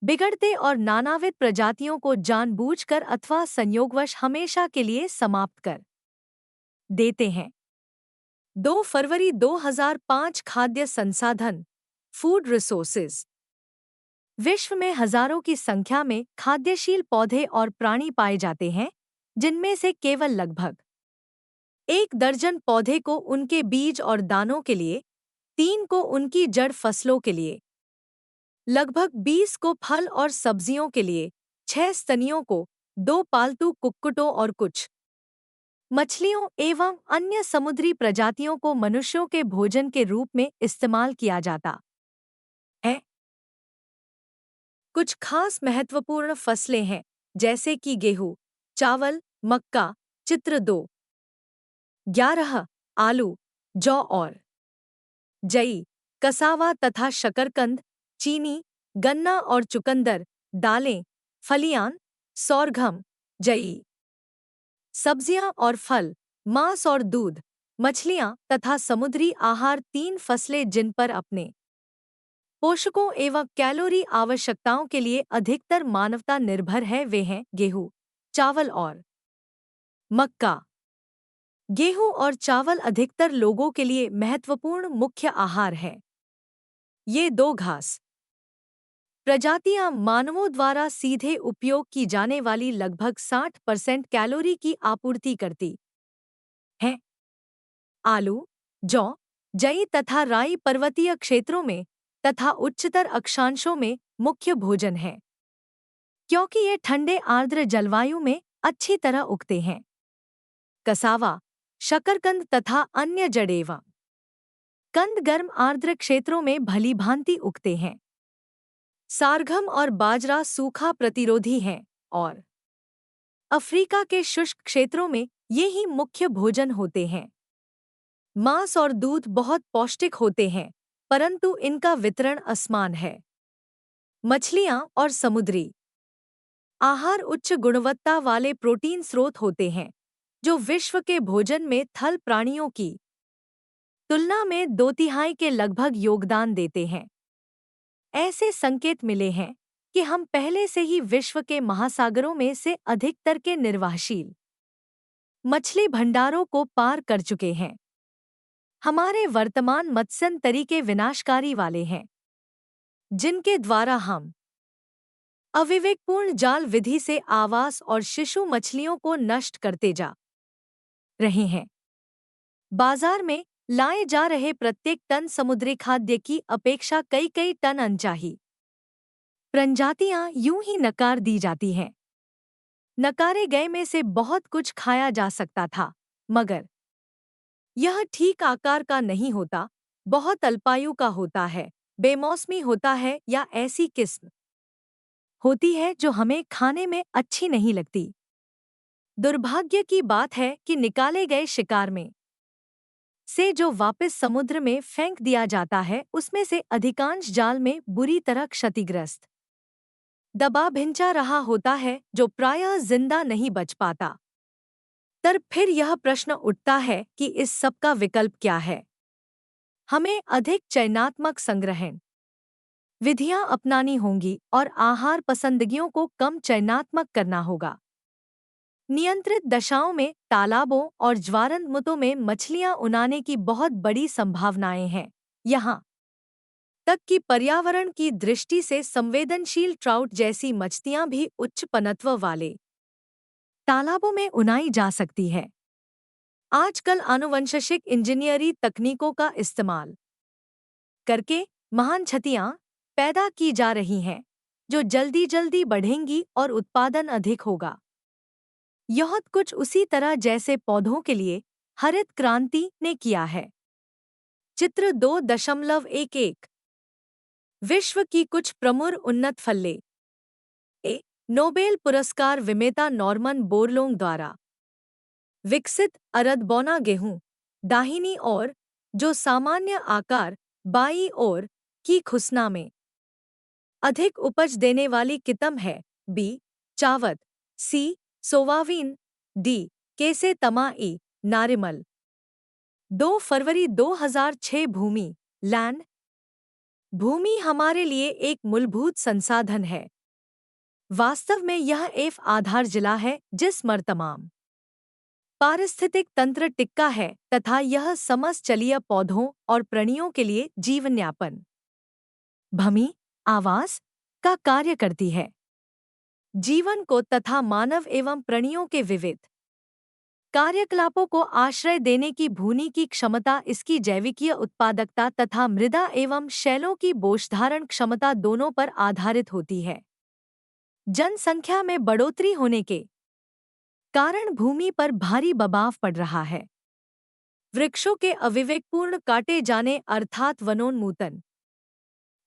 बिगड़ते और नानाविध प्रजातियों को जानबूझकर अथवा संयोगवश हमेशा के लिए समाप्त कर देते हैं। 2 फरवरी 2005 खाद्य संसाधन फूड रिसोर्सेज। विश्व में हजारों की संख्या में खाद्यशील पौधे और प्राणी पाए जाते हैं, जिनमें से केवल लगभग 1 दर्जन पौधे को उनके बीज और दानों के लिए, 3 को उनकी जड़ फसलों के लिए, लगभग 20 को फल और सब्जियों के लिए, 6 स्तनियों को, 2 पालतू कुक्कुटों और कुछ मछलियों एवं अन्य समुद्री प्रजातियों को मनुष्यों के भोजन के रूप में इस्तेमाल किया जाता है। कुछ खास महत्वपूर्ण फसलें हैं जैसे कि गेहूं, चावल, मक्का। चित्र 2.11 आलू, जौ और जई, कसावा तथा शकरकंद, चीनी, गन्ना और चुकंदर, दालें, फलियान, सोरघम, जई, सब्जियां और फल, मांस और दूध, मछलियां तथा समुद्री आहार 3 फसलें जिन पर अपने पोषकों एवं कैलोरी आवश्यकताओं के लिए अधिकतर मानवता निर्भर है वे हैं गेहूं, चावल और मक्का। गेहूं और चावल अधिकतर लोगों के लिए महत्वपूर्ण मुख्य आहार है। ये 2 घास प्रजातियां मानवों द्वारा सीधे उपयोग की जाने वाली लगभग 60% कैलोरी की आपूर्ति करती हैं। आलू, जौ, जई तथा राई पर्वतीय क्षेत्रों में तथा उच्चतर अक्षांशों में मुख्य भोजन है, क्योंकि ये ठंडे आर्द्र जलवायु में अच्छी तरह उगते हैं। कसावा, शकरकंद तथा अन्य जड़ेवा कंद गर्म आर्द्र क्षेत्रों में भलीभांति उगते हैं। सारघम और बाजरा सूखा प्रतिरोधी हैं और अफ्रीका के शुष्क क्षेत्रों में ये ही मुख्य भोजन होते हैं। मांस और दूध बहुत पौष्टिक होते हैं, परंतु इनका वितरण असमान है। मछलियां और समुद्री आहार उच्च गुणवत्ता वाले प्रोटीन स्रोत होते हैं, जो विश्व के भोजन में थल प्राणियों की तुलना में 2/3 के लगभग योगदान देते हैं। ऐसे संकेत मिले हैं कि हम पहले से ही विश्व के महासागरों में से अधिकतर के निर्वाहशील मछली भंडारों को पार कर चुके हैं। हमारे वर्तमान मत्स्य तरीके विनाशकारी वाले हैं, जिनके द्वारा हम अविवेकपूर्ण जाल विधि से आवास और शिशु मछलियों को नष्ट करते जा रहे हैं। बाजार में लाए जा रहे प्रत्येक टन समुद्री खाद्य की अपेक्षा कई कई टन अनचाही प्रजातियां यूं ही नकार दी जाती हैं। नकारे गए में से बहुत कुछ खाया जा सकता था, मगर यह ठीक आकार का नहीं होता, बहुत अल्पायु का होता है, बेमौसमी होता है या ऐसी किस्म होती है जो हमें खाने में अच्छी नहीं लगती। दुर्भाग्य की बात है कि निकाले गए शिकार में से जो वापस समुद्र में फेंक दिया जाता है, उसमें से अधिकांश जाल में बुरी तरह क्षतिग्रस्त दबा भिंचा रहा होता है, जो प्रायः जिंदा नहीं बच पाता। तर फिर यह प्रश्न उठता है कि इस सब का विकल्प क्या है? हमें अधिक चयनात्मक संग्रहण विधियां अपनानी होंगी और आहार पसंदगियों को कम चयनात्मक करना होगा। नियंत्रित दशाओं में तालाबों और ज्वारंतमुतों में मछलियां उनाने की बहुत बड़ी संभावनाएं हैं। यहाँ तक कि पर्यावरण की दृष्टि से संवेदनशील ट्राउट जैसी मछलियां भी उच्च पनत्व वाले तालाबों में उनाई जा सकती है। आजकल आनुवंशिक इंजीनियरी तकनीकों का इस्तेमाल करके महान छतियां पैदा की जा रही हैं, जो जल्दी जल्दी बढ़ेंगी और उत्पादन अधिक होगा। यह कुछ उसी तरह जैसे पौधों के लिए हरित क्रांति ने किया है। चित्र 2.11 विश्व की कुछ प्रमुख उन्नत फल्ले नोबेल पुरस्कार विजेता नॉर्मन बोरलोंग द्वारा विकसित अरदबौना गेहूं दाहिनी ओर, जो सामान्य आकार बाईं ओर की खुसना में अधिक उपज देने वाली किस्म है। बी चावत, सी सोयाबीन, डी केसे तमाई नारिमल। 2 फरवरी 2006 भूमि लैंड भूमि हमारे लिए एक मूलभूत संसाधन है। वास्तव में यह एक आधार जिला है जिस पर तमाम पारिस्थितिक तंत्र टिक्का है तथा यह समस्त जलीय पौधों और प्राणियों के लिए जीवनयापन भूमि आवास का कार्य करती है। जीवन को तथा मानव एवं प्राणियों के विविध कार्यकलापों को आश्रय देने की भूमि की क्षमता इसकी जैविकीय उत्पादकता तथा मृदा एवं शैलों की बोझधारण क्षमता दोनों पर आधारित होती है। जनसंख्या में बढ़ोतरी होने के कारण भूमि पर भारी दबाव पड़ रहा है। वृक्षों के अविवेकपूर्ण काटे जाने अर्थात वनोन्मूलन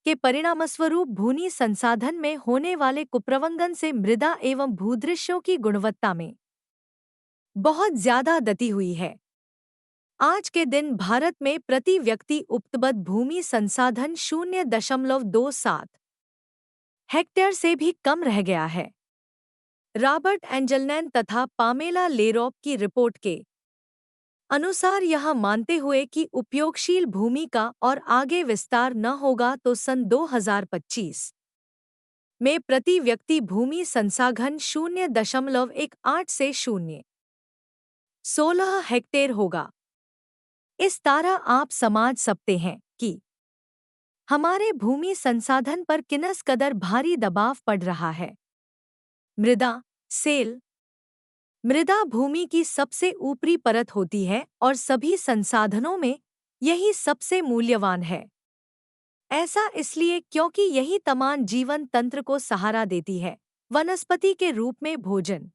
के परिणामस्वरूप भूमि संसाधन में होने वाले कुप्रबंधन से मृदा एवं भूदृश्यों की गुणवत्ता में बहुत ज्यादा गति हुई है। आज के दिन भारत में प्रति व्यक्ति उपलब्ध भूमि संसाधन 0.27 हेक्टेयर से भी कम रह गया है। रॉबर्ट एंजलनैन तथा पामेला लेरॉप की रिपोर्ट के अनुसार यह मानते हुए कि उपयोगशील भूमि का और आगे विस्तार न होगा तो सन 2025 में प्रति व्यक्ति भूमि संसाधन 0.18 से 0.16 हेक्टेयर होगा। इस तरह आप समझ सकते हैं कि हमारे भूमि संसाधन पर किस कदर भारी दबाव पड़ रहा है। मृदा सेल मृदा भूमि की सबसे ऊपरी परत होती है और सभी संसाधनों में यही सबसे मूल्यवान है। ऐसा इसलिए क्योंकि यही तमाम जीवन तंत्र को सहारा देती है, वनस्पति के रूप में भोजन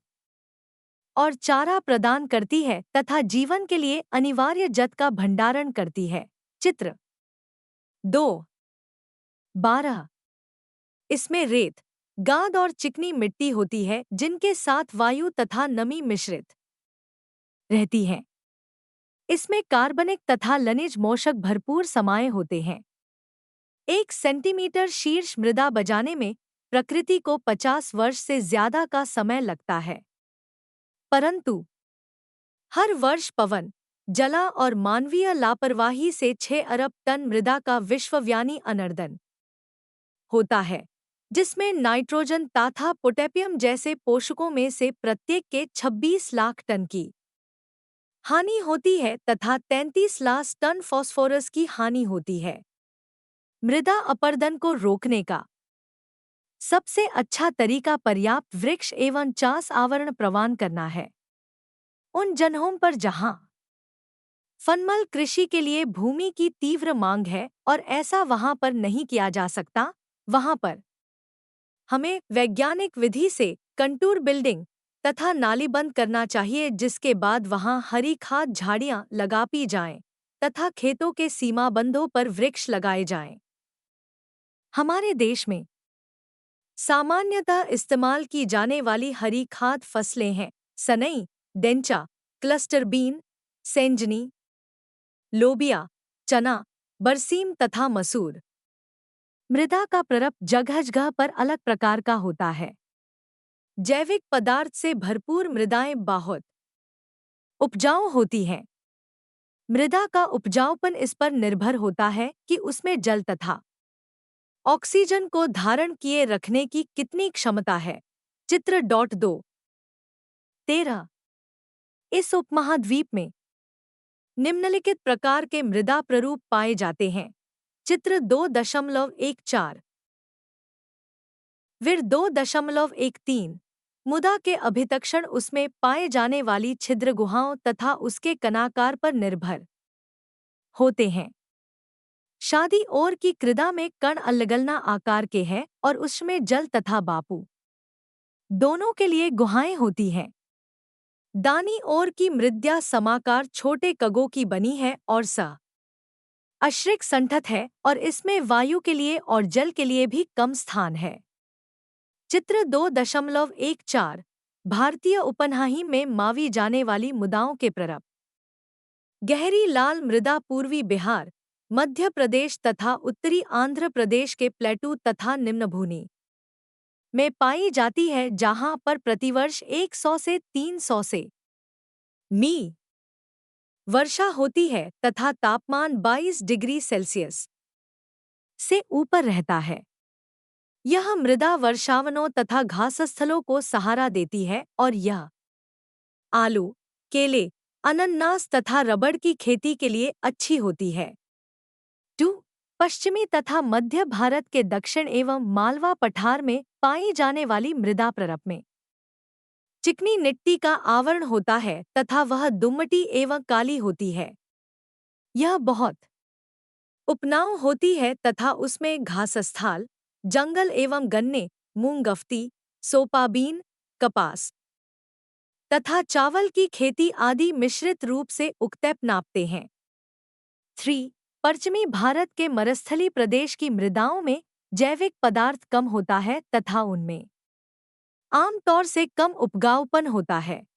और चारा प्रदान करती है तथा जीवन के लिए अनिवार्य जल का भंडारण करती है। चित्र 2.12 इसमें रेत गाद और चिकनी मिट्टी होती है जिनके साथ वायु तथा नमी मिश्रित रहती है। इसमें कार्बनिक तथा खनिज मूलक भरपूर समाये होते हैं। 1 सेंटीमीटर शीर्ष मृदा बजाने में प्रकृति को 50 वर्ष से ज्यादा का समय लगता है, परंतु हर वर्ष पवन जला और मानवीय लापरवाही से 6 अरब टन मृदा का विश्वव्यापी अनर्दन होता है, जिसमें नाइट्रोजन तथा पोटेशियम जैसे पोषकों में से प्रत्येक के 26 लाख टन की हानि होती है तथा 33 लाख टन फास्फोरस की हानि होती है। मृदा अपरदन को रोकने का सबसे अच्छा तरीका पर्याप्त वृक्ष एवं चास आवरण प्रदान करना है। उन जगहों पर जहां फनमल कृषि के लिए भूमि की तीव्र मांग है और ऐसा वहां पर नहीं किया जा सकता, वहां पर हमें वैज्ञानिक विधि से कंटूर बिल्डिंग तथा नालीबंद करना चाहिए, जिसके बाद वहां हरी खाद झाड़ियां लगाई जाएं तथा खेतों के सीमाबंधों पर वृक्ष लगाए जाएं। हमारे देश में सामान्यतः इस्तेमाल की जाने वाली हरी खाद फसलें हैं सनई, डेंचा, क्लस्टर बीन, सेंजनी, लोबिया, चना, बरसीम तथा मसूर। मृदा का प्ररप जगह जगह पर अलग प्रकार का होता है। जैविक पदार्थ से भरपूर मृदाएं बहुत उपजाऊ होती हैं। मृदा का उपजाऊपन इस पर निर्भर होता है कि उसमें जल तथा ऑक्सीजन को धारण किए रखने की कितनी क्षमता है। चित्र 2.13 इस उपमहाद्वीप में निम्नलिखित प्रकार के मृदा प्ररूप पाए जाते हैं। चित्र 2.14 विर 2.13 मुदा के अभितक्षण उसमें पाए जाने वाली छिद्र गुहाओं तथा उसके कणाकार पर निर्भर होते हैं। शादी और की कृदा में कण अलगलना आकार के हैं और उसमें जल तथा बापू दोनों के लिए गुहाएं होती हैं। दानी और की मृद्या समाकार छोटे कगों की बनी है और अश्रिक संठत है और इसमें वायु के लिए और जल के लिए भी कम स्थान है। चित्र 2.14 भारतीय उपनाही में मावी जाने वाली मुदाओं के प्ररप गहरी लाल मृदा पूर्वी बिहार, मध्य प्रदेश तथा उत्तरी आंध्र प्रदेश के प्लेटू तथा निम्नभूमि में पाई जाती है, जहां पर प्रतिवर्ष 100 से 300 से मी वर्षा होती है तथा तापमान 22 डिग्री सेल्सियस से ऊपर रहता है। यह मृदा वर्षावनों तथा घासस्थलों को सहारा देती है और यह आलू, केले, अनन्नास तथा रबड़ की खेती के लिए अच्छी होती है। 2. पश्चिमी तथा मध्य भारत के दक्षिण एवं मालवा पठार में पाई जाने वाली मृदा प्ररप में चिकनी मिट्टी का आवरण होता है तथा वह दुम्मटी एवं काली होती है। यह बहुत उपनाऊ होती है तथा उसमें घासस्थाल, जंगल एवं गन्ने, मूंगफली, सोयाबीन, कपास तथा चावल की खेती आदि मिश्रित रूप से उगते नापते हैं। 3. पश्चिमी भारत के मरुस्थलीय प्रदेश की मृदाओं में जैविक पदार्थ कम होता है तथा उनमें आमतौर से कम उपजाऊपन होता है,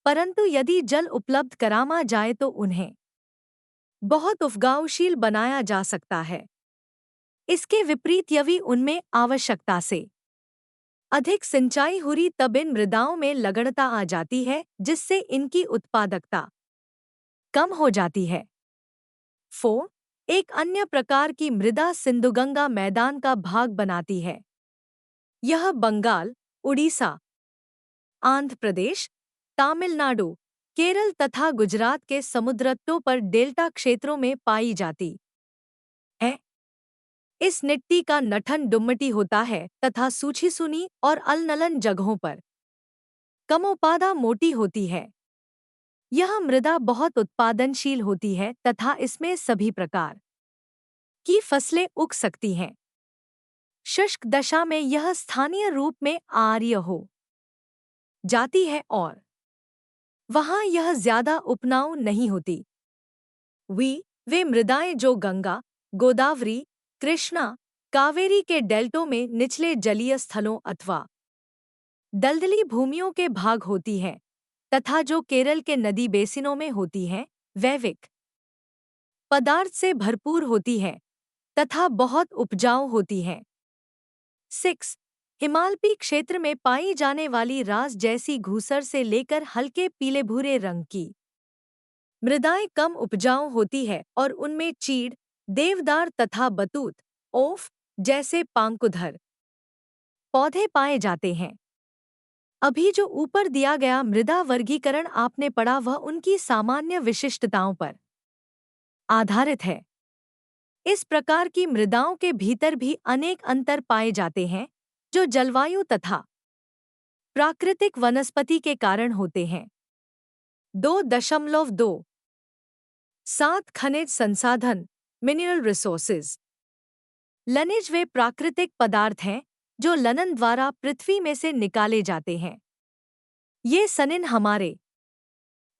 परंतु यदि जल उपलब्ध कराया जाए तो उन्हें बहुत उपजाऊशील बनाया जा सकता है। इसके विपरीत यदि उनमें आवश्यकता से अधिक सिंचाई हुई तब इन मृदाओं में लगड़ता आ जाती है, जिससे इनकी उत्पादकता कम हो जाती है। 4. एक अन्य प्रकार की मृदा सिंधुगंगा मैदान का भाग बनाती है। यह बंगाल, उड़ीसा, आंध्र प्रदेश, तमिलनाडु, केरल तथा गुजरात के समुद्रतटों पर डेल्टा क्षेत्रों में पाई जाती है। इस मिट्टी का गठन दुम्मटी होता है तथा सूखी सुनी और अलनलन जगहों पर कमोपादा मोटी होती है। यह मृदा बहुत उत्पादनशील होती है तथा इसमें सभी प्रकार की फसलें उग सकती हैं। शुष्क दशा में यह स्थानीय रूप में आर्य हो जाती है और वहां यह ज्यादा उपनाऊ नहीं होती। वे मृदाएं जो गंगा, गोदावरी, कृष्णा, कावेरी के डेल्टों में निचले जलीय स्थलों अथवा दलदली भूमियों के भाग होती हैं तथा जो केरल के नदी बेसिनों में होती हैं, जैविक पदार्थ से भरपूर होती हैं तथा बहुत उपजाऊ होती हैं। 6. हिमालपी क्षेत्र में पाई जाने वाली रास जैसी घूसर से लेकर हल्के पीले भूरे रंग की मृदाएं कम उपजाऊ होती है और उनमें चीड़, देवदार तथा बतूत, ओफ जैसे पांकुधर पौधे पाए जाते हैं। अभी जो ऊपर दिया गया मृदा वर्गीकरण आपने पढ़ा वह उनकी सामान्य विशिष्टताओं पर आधारित है। इस प्रकार की मृदाओं के भीतर भी अनेक अंतर पाए जाते हैं, जो जलवायु तथा प्राकृतिक वनस्पति के कारण होते हैं। 2.2 खनिज संसाधन मिनरल रिसोर्सेज। लनिज वे प्राकृतिक पदार्थ हैं जो लनन द्वारा पृथ्वी में से निकाले जाते हैं। ये सनिन हमारे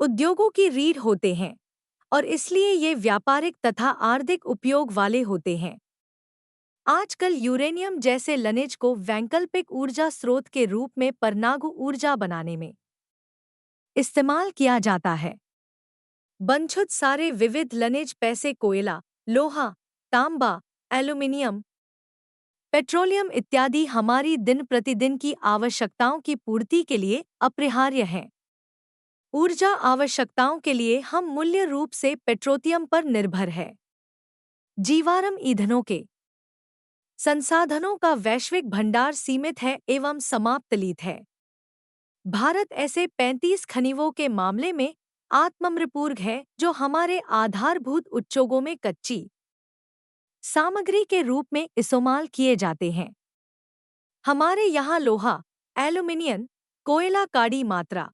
उद्योगों की रीढ़ होते हैं और इसलिए ये व्यापारिक तथा आर्थिक उपयोग वाले होते हैं। आजकल यूरेनियम जैसे लनिज को वैकल्पिक ऊर्जा स्रोत के रूप में परमाणु ऊर्जा बनाने में इस्तेमाल किया जाता है। बनछुत सारे विविध लनिज पैसे कोयला, लोहा, तांबा, एल्यूमीनियम, पेट्रोलियम इत्यादि हमारी दिन प्रतिदिन की आवश्यकताओं की पूर्ति के लिए अपरिहार्य हैं। ऊर्जा आवश्यकताओं के लिए हम मूल्य रूप से पेट्रोलियम पर निर्भर है। जीवाश्म ईंधनों के संसाधनों का वैश्विक भंडार सीमित है एवं समाप्तलित है। भारत ऐसे 35 खनिजों के मामले में आत्मनिर्भर है जो हमारे आधारभूत उद्योगों में कच्ची सामग्री के रूप में इस्तेमाल किए जाते हैं। हमारे यहाँ लोहा, एल्यूमीनियम, कोयला कड़ी मात्रा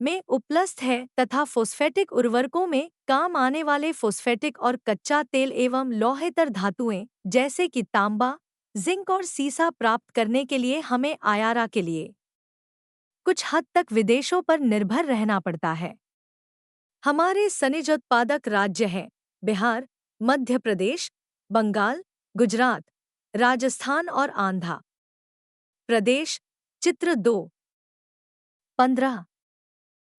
में उपलब्ध है तथा फोस्फेटिक उर्वरकों में काम आने वाले फोस्फेटिक और कच्चा तेल एवं लौहेतर धातुएं जैसे कि तांबा, जिंक और सीसा प्राप्त करने के लिए हमें आयारा के लिए कुछ हद तक विदेशों पर निर्भर रहना पड़ता है। हमारे खनिज उत्पादक राज्य हैं बिहार, मध्य प्रदेश, बंगाल, गुजरात, राजस्थान और आंध्र प्रदेश। चित्र 2.15।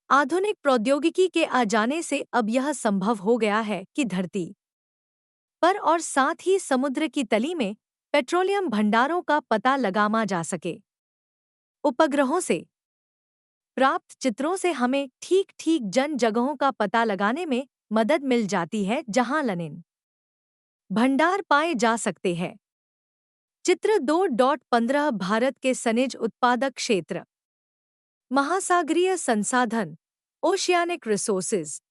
आधुनिक प्रौद्योगिकी के आ जाने से अब यह संभव हो गया है कि धरती पर और साथ ही समुद्र की तली में पेट्रोलियम भंडारों का पता लगाया जा सके। उपग्रहों से प्राप्त चित्रों से हमें ठीक ठीक जन जगहों का पता लगाने में मदद मिल जाती है जहां लनिन भंडार पाए जा सकते हैं। चित्र 2.15। भारत के खनिज उत्पादक क्षेत्र। महासागरीय संसाधन ओशियानिक रिसोर्सेज।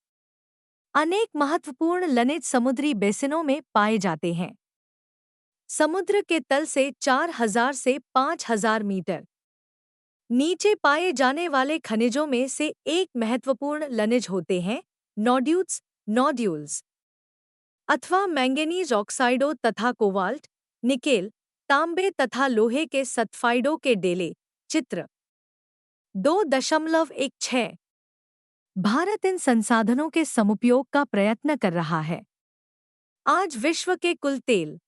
अनेक महत्वपूर्ण लनिज समुद्री बेसिनों में पाए जाते हैं। समुद्र के तल से 4000 से 5000 मीटर नीचे पाए जाने वाले खनिजों में से एक महत्वपूर्ण लनिज होते हैं नोड्यूल्स अथवा मैंगनीज ऑक्साइडों तथा कोबाल्ट, निकेल, तांबे तथा लोहे के सल्फाइडों के डेले। चित्र 2.16। भारत इन संसाधनों के समुपयोग का प्रयत्न कर रहा है। आज विश्व के कुल तेल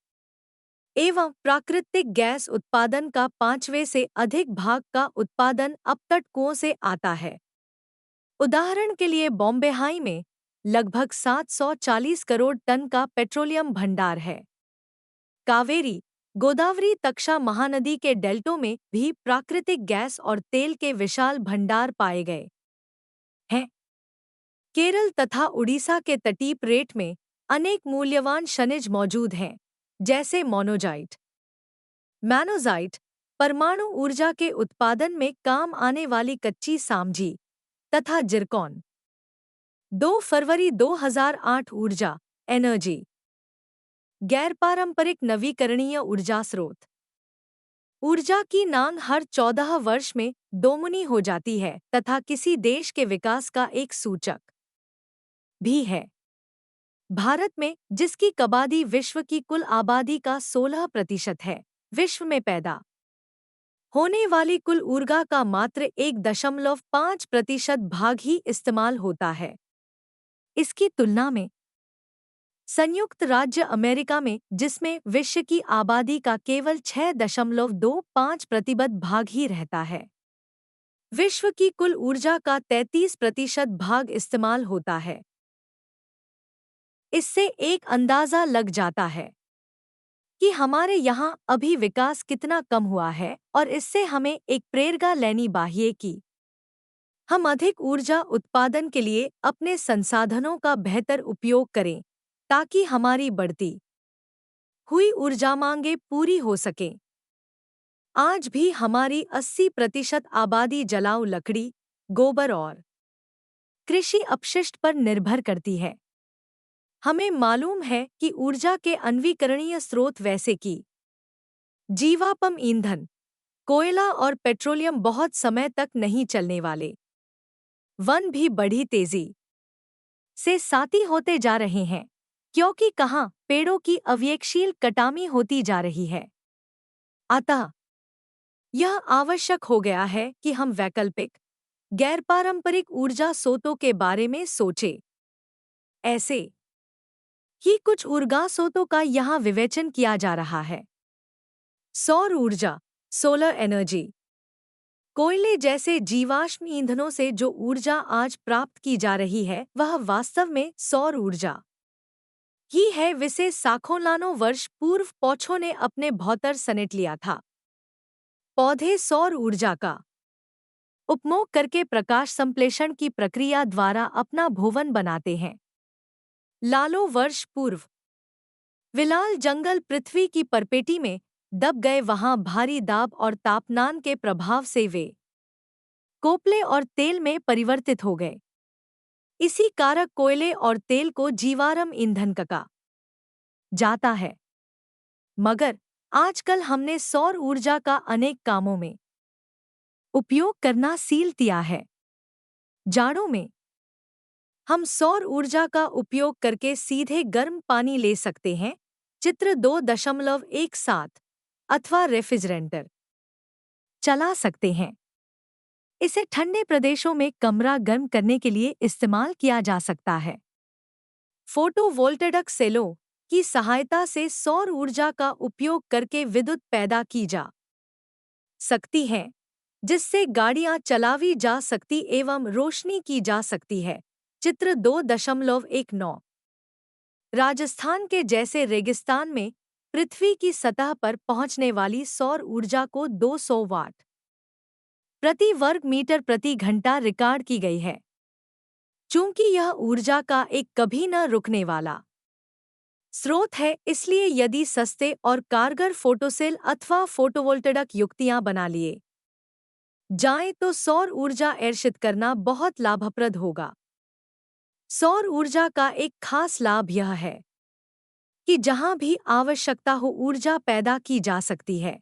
एवं प्राकृतिक गैस उत्पादन का 5वें से अधिक भाग का उत्पादन अपतट कुओं से आता है। उदाहरण के लिए बॉम्बे हाई में लगभग 740 करोड़ टन का पेट्रोलियम भंडार है। कावेरी, गोदावरी, तक्षा महानदी के डेल्टों में भी प्राकृतिक गैस और तेल के विशाल भंडार पाए गए हैं। केरल तथा उड़ीसा के तटीय प्लेट में अनेक मूल्यवान खनिज मौजूद हैं जैसे मोनोजाइट, मैनोजाइट, परमाणु ऊर्जा के उत्पादन में काम आने वाली कच्ची सामजी तथा जिरकॉन। 2 फरवरी 2008 ऊर्जा एनर्जी गैरपारंपरिक नवीकरणीय ऊर्जा स्रोत। ऊर्जा की मांग हर 14 वर्ष में दोगुनी हो जाती है तथा किसी देश के विकास का एक सूचक भी है। भारत में, जिसकी आबादी विश्व की कुल आबादी का 16% है, विश्व में पैदा होने वाली कुल ऊर्जा का मात्र 1.5% भाग ही इस्तेमाल होता है। इसकी तुलना में संयुक्त राज्य अमेरिका में, जिसमें विश्व की आबादी का केवल 6.25% भाग ही रहता है, विश्व की कुल ऊर्जा का 33% भाग इस्तेमाल होता है। इससे एक अंदाजा लग जाता है कि हमारे यहाँ अभी विकास कितना कम हुआ है और इससे हमें एक प्रेरणा लेनी चाहिए कि हम अधिक ऊर्जा उत्पादन के लिए अपने संसाधनों का बेहतर उपयोग करें ताकि हमारी बढ़ती हुई ऊर्जा मांगें पूरी हो सकें। आज भी हमारी 80% आबादी जलाऊ लकड़ी, गोबर और कृषि अपशिष्ट पर निर्भर करती है। हमें मालूम है कि ऊर्जा के नवीकरणीय स्रोत वैसे कि जीवाश्म ईंधन, कोयला और पेट्रोलियम बहुत समय तक नहीं चलने वाले। वन भी बड़ी तेजी से साथी होते जा रहे हैं, क्योंकि कहाँ पेड़ों की अव्ययशील कटामी होती जा रही है। अतः यह आवश्यक हो गया है कि हम वैकल्पिक, गैर-पारंपरिक ऊर्जा स्रोतों के बारे में सोचें। ऐसे ही कुछ ऊर्जा स्रोतों का यहाँ विवेचन किया जा रहा है। सौर ऊर्जा, सोलर एनर्जी। कोयले जैसे जीवाश्म ईंधनों से जो ऊर्जा आज प्राप्त की जा रही है, वह वास्तव में सौर ऊर्जा ही है, जिसे लाखों वर्ष पूर्व पौधों ने अपने भीतर समेट लिया था। पौधे सौर ऊर्जा का उपयोग करके प्रकाश संश्लेषण की प्रक्रिया द्वारा अपना भोजन बनाते हैं। लाखों वर्ष पूर्व विलाल जंगल पृथ्वी की परपेटी में दब गए। वहां भारी दाब और तापमान के प्रभाव से वे कोयले और तेल में परिवर्तित हो गए। इसी कारक कोयले और तेल को जीवाश्म ईंधन कहा जाता है। मगर आजकल हमने सौर ऊर्जा का अनेक कामों में उपयोग करना सीख लिया है। जाड़ों में हम सौर ऊर्जा का उपयोग करके सीधे गर्म पानी ले सकते हैं, चित्र 2.17, अथवा रेफ्रिजरेटर चला सकते हैं। इसे ठंडे प्रदेशों में कमरा गर्म करने के लिए इस्तेमाल किया जा सकता है। फोटोवोल्टेइक सेलों की सहायता से सौर ऊर्जा का उपयोग करके विद्युत पैदा की जा सकती है, जिससे गाड़ियां चलाई जा सकती एवं रोशनी की जा सकती है, चित्र 2.19। राजस्थान के जैसे रेगिस्तान में पृथ्वी की सतह पर पहुंचने वाली सौर ऊर्जा को 200 वाट प्रति वर्ग मीटर प्रति घंटा रिकॉर्ड की गई है। चूंकि यह ऊर्जा का एक कभी न रुकने वाला स्रोत है, इसलिए यदि सस्ते और कारगर फोटोसेल अथवा फोटोवोल्टेइक युक्तियां बना लिए जाएं तो सौर ऊर्जा अर्जित करना बहुत लाभप्रद होगा। सौर ऊर्जा का एक खास लाभ यह है कि जहां भी आवश्यकता हो ऊर्जा पैदा की जा सकती है।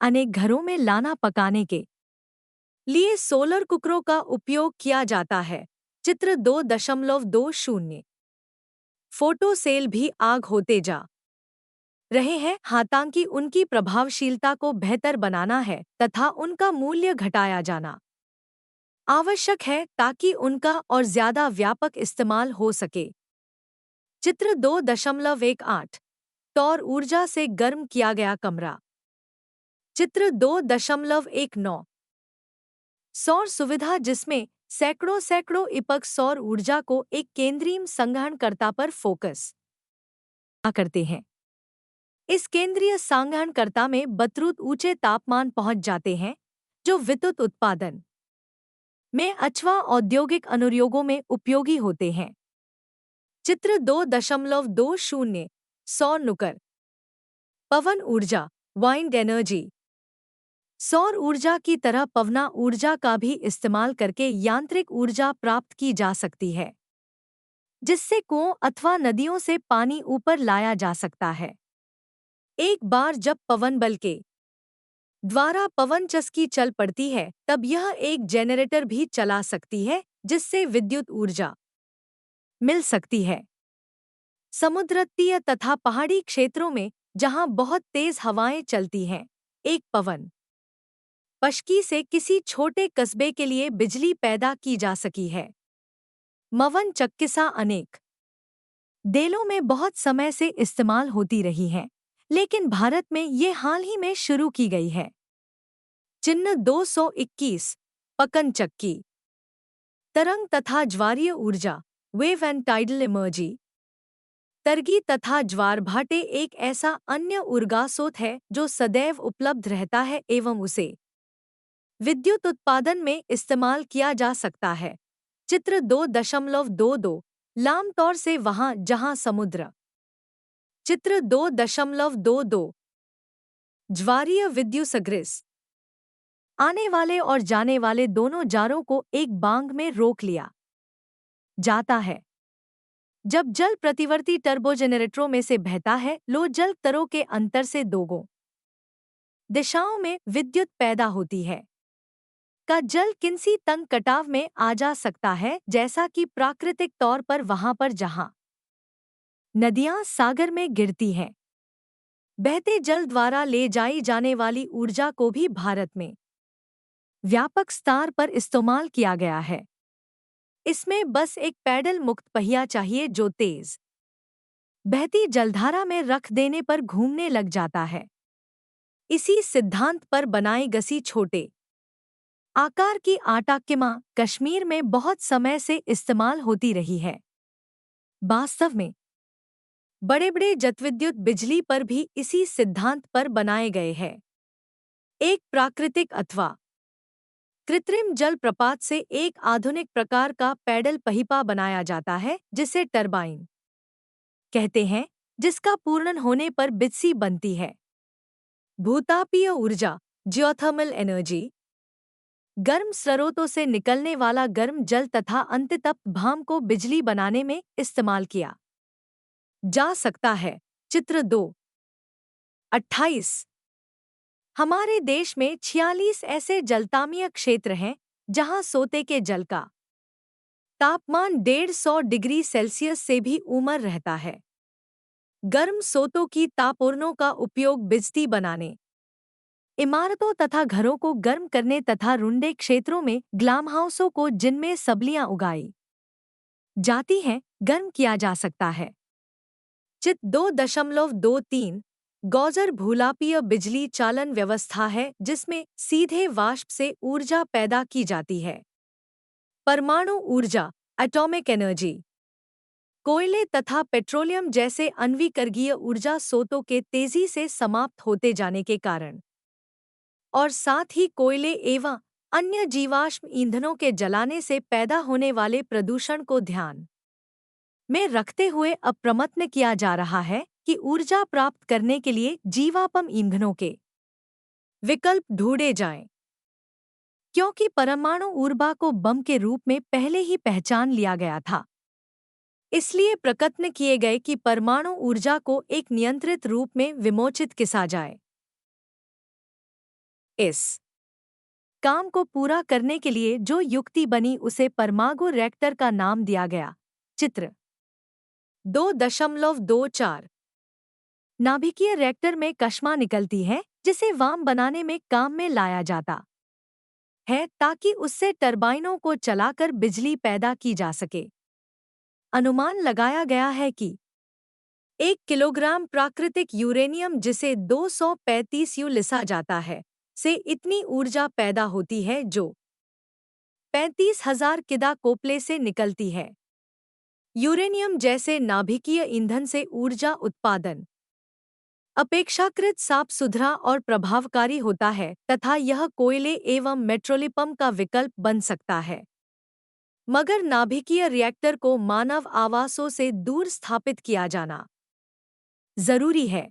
अनेक घरों में लाना पकाने के लिए सोलर कुकरों का उपयोग किया जाता है, चित्र 2.20। फोटो सेल भी आग होते जा रहे हैं, हालांकि उनकी प्रभावशीलता को बेहतर बनाना है तथा उनका मूल्य घटाया जाना आवश्यक है ताकि उनका और ज्यादा व्यापक इस्तेमाल हो सके, चित्र 2.18। सौर ऊर्जा से गर्म किया गया कमरा, चित्र 2.19। सौर सुविधा जिसमें सैकड़ों इपक सौर ऊर्जा को एक केंद्रीय संग्रहणकर्ता पर फोकस करते हैं। इस केंद्रीय संग्रहणकर्ता में बतरूद ऊंचे तापमान पहुंच जाते हैं, जो विद्युत उत्पादन में अथवा औद्योगिक अनुप्रयोगों में उपयोगी होते हैं, चित्र 2.20। सौर नुकर पवन ऊर्जा, वाइंड एनर्जी। सौर ऊर्जा की तरह पवन ऊर्जा का भी इस्तेमाल करके यांत्रिक ऊर्जा प्राप्त की जा सकती है, जिससे कुओं अथवा नदियों से पानी ऊपर लाया जा सकता है। एक बार जब पवन बल के द्वारा पवन चक्की चल पड़ती है, तब यह एक जेनरेटर भी चला सकती है, जिससे विद्युत ऊर्जा मिल सकती है। समुद्र तटीय तथा पहाड़ी क्षेत्रों में जहां बहुत तेज हवाएं चलती हैं, एक पवन पक्षी से किसी छोटे कस्बे के लिए बिजली पैदा की जा सकी है। पवन चक्कियां अनेक देशों में बहुत समय से इस्तेमाल होती रही हैं, लेकिन भारत में ये हाल ही में शुरू की गई है, चिन्ह 221। पवन चक्की तरंग तथा ज्वारीय ऊर्जा, वेव एंड टाइडल एनर्जी। तरंगी तथा ज्वार भाटे एक ऐसा अन्य ऊर्जा स्रोत है जो सदैव उपलब्ध रहता है एवं उसे विद्युत उत्पादन में इस्तेमाल किया जा सकता है, चित्र 2.22। आम तौर से वहां जहां समुद्र, चित्र 2.22। ज्वारीय विद्युतग्रिस आने वाले और जाने वाले दोनों जारों को एक बांग में रोक लिया जाता है। जब जल प्रतिवर्ती टर्बोजेनरेटरों में से बहता है, लो जल तरों के अंतर से दोगुना दिशाओं में विद्युत पैदा होती है। का जल किसी तंग कटाव में आ जा सकता है, जैसा कि प्राकृतिक तौर पर वहां पर जहां नदियां सागर में गिरती हैं। बहते जल द्वारा ले जाई जाने वाली ऊर्जा को भी भारत में व्यापक स्तर पर इस्तेमाल किया गया है। इसमें बस एक पैडल मुक्त पहिया चाहिए जो तेज बहती जलधारा में रख देने पर घूमने लग जाता है। इसी सिद्धांत पर बनाई गसी छोटे आकार की आटा किमा कश्मीर में बहुत समय से इस्तेमाल होती रही है। वास्तव में बड़े बड़े जलविद्युत बिजली पर भी इसी सिद्धांत पर बनाए गए हैं। एक प्राकृतिक अथवा कृत्रिम जल प्रपात से एक आधुनिक प्रकार का पैडल पहिपा बनाया जाता है, जिसे टरबाइन कहते हैं, जिसका पूर्ण होने पर बिजली बनती है। भूतापीय ऊर्जा जियोथर्मल एनर्जी गर्म स्रोतों से निकलने वाला गर्म जल तथा अंततप्त भाप को बिजली बनाने में इस्तेमाल किया जा सकता है। चित्र 2.28 हमारे देश में 46 ऐसे जलतामीय क्षेत्र हैं जहां सोते के जल का तापमान 150 डिग्री सेल्सियस से भी ऊपर रहता है। गर्म सोतों की तापोर्नों का उपयोग बिजली बनाने, इमारतों तथा घरों को गर्म करने तथा रुंडे क्षेत्रों में ग्लामहाउसों को जिनमें सब्जियां उगाई जाती हैं गर्म किया जा सकता है। चित्र 2.23 गौजर भूलापीय बिजली चालन व्यवस्था है, जिसमें सीधे वाष्प से ऊर्जा पैदा की जाती है। परमाणु ऊर्जा एटॉमिक एनर्जी कोयले तथा पेट्रोलियम जैसे आणविक ऊर्जा स्रोतों के तेजी से समाप्त होते जाने के कारण और साथ ही कोयले एवं अन्य जीवाश्म ईंधनों के जलाने से पैदा होने वाले प्रदूषण को ध्यान में रखते हुए अब प्रयत्न किया जा रहा है कि ऊर्जा प्राप्त करने के लिए जीवाश्म ईंधनों के विकल्प ढूंढे जाएं, क्योंकि परमाणु ऊर्जा को बम के रूप में पहले ही पहचान लिया गया था। इसलिए प्रयत्न किए गए कि परमाणु ऊर्जा को एक नियंत्रित रूप में विमोचित किया जाए। इस काम को पूरा करने के लिए जो युक्ति बनी उसे परमाणु रिएक्टर का नाम दिया गया। चित्र 2.24 नाभिकीय रिएक्टर में कश्मा निकलती है, जिसे वाम बनाने में काम में लाया जाता है ताकि उससे टरबाइनों को चलाकर बिजली पैदा की जा सके। अनुमान लगाया गया है कि 1 किलोग्राम प्राकृतिक यूरेनियम, जिसे 235 यू लिसा जाता है, से इतनी ऊर्जा पैदा होती है जो 35,000 किदा कोपले से निकलती है। यूरेनियम जैसे नाभिकीय ईंधन से ऊर्जा उत्पादन अपेक्षाकृत साफ सुथरा और प्रभावकारी होता है तथा यह कोयले एवं पेट्रोलियम का विकल्प बन सकता है। मगर नाभिकीय रिएक्टर को मानव आवासों से दूर स्थापित किया जाना जरूरी है।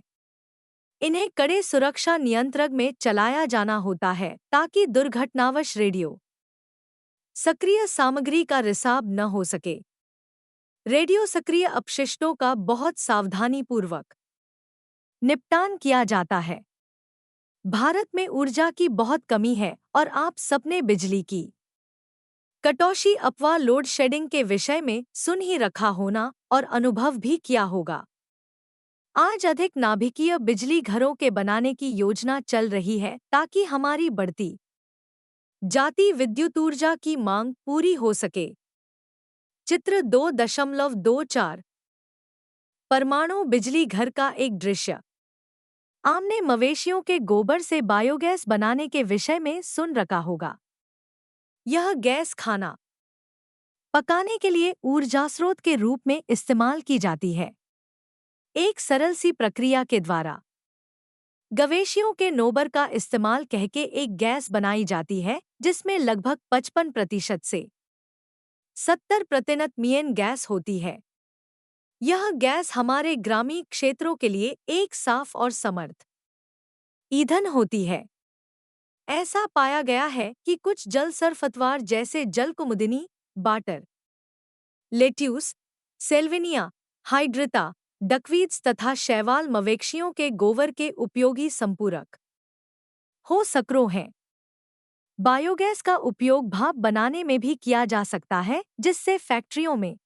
इन्हें कड़े सुरक्षा नियंत्रण में चलाया जाना होता है ताकि दुर्घटनावश रेडियो सक्रिय सामग्री का रिसाव न हो सके। रेडियो सक्रिय अपशिष्टों का बहुत सावधानीपूर्वक निपटान किया जाता है। भारत में ऊर्जा की बहुत कमी है और आप सबने बिजली की कटौती अथवा लोड शेडिंग के विषय में सुन ही रखा होना और अनुभव भी किया होगा। आज अधिक नाभिकीय बिजली घरों के बनाने की योजना चल रही है ताकि हमारी बढ़ती जाती विद्युत ऊर्जा की मांग पूरी हो सके। चित्र 2.24 परमाणु बिजली घर का एक दृश्य। आपने मवेशियों के गोबर से बायोगैस बनाने के विषय में सुन रखा होगा। यह गैस खाना पकाने के लिए ऊर्जा स्रोत के रूप में इस्तेमाल की जाती है। एक सरल सी प्रक्रिया के द्वारा गवेशियों के नोबर का इस्तेमाल करके एक गैस बनाई जाती है, जिसमें लगभग 55% से 70% मीथेन गैस होती है। यह गैस हमारे ग्रामीण क्षेत्रों के लिए एक साफ और समर्थ ईंधन होती है। ऐसा पाया गया है कि कुछ जल सरपतवार जैसे जलकुमुदिनी, बाटर, लेट्यूस, सेल्विनिया, हाइड्रिटा, डकवीड्स तथा शैवाल मवेशियों के गोबर के उपयोगी संपूरक हो सकते हैं। बायोगैस का उपयोग भाप बनाने में भी किया जा सकता है, जिससे फैक्ट्रियों में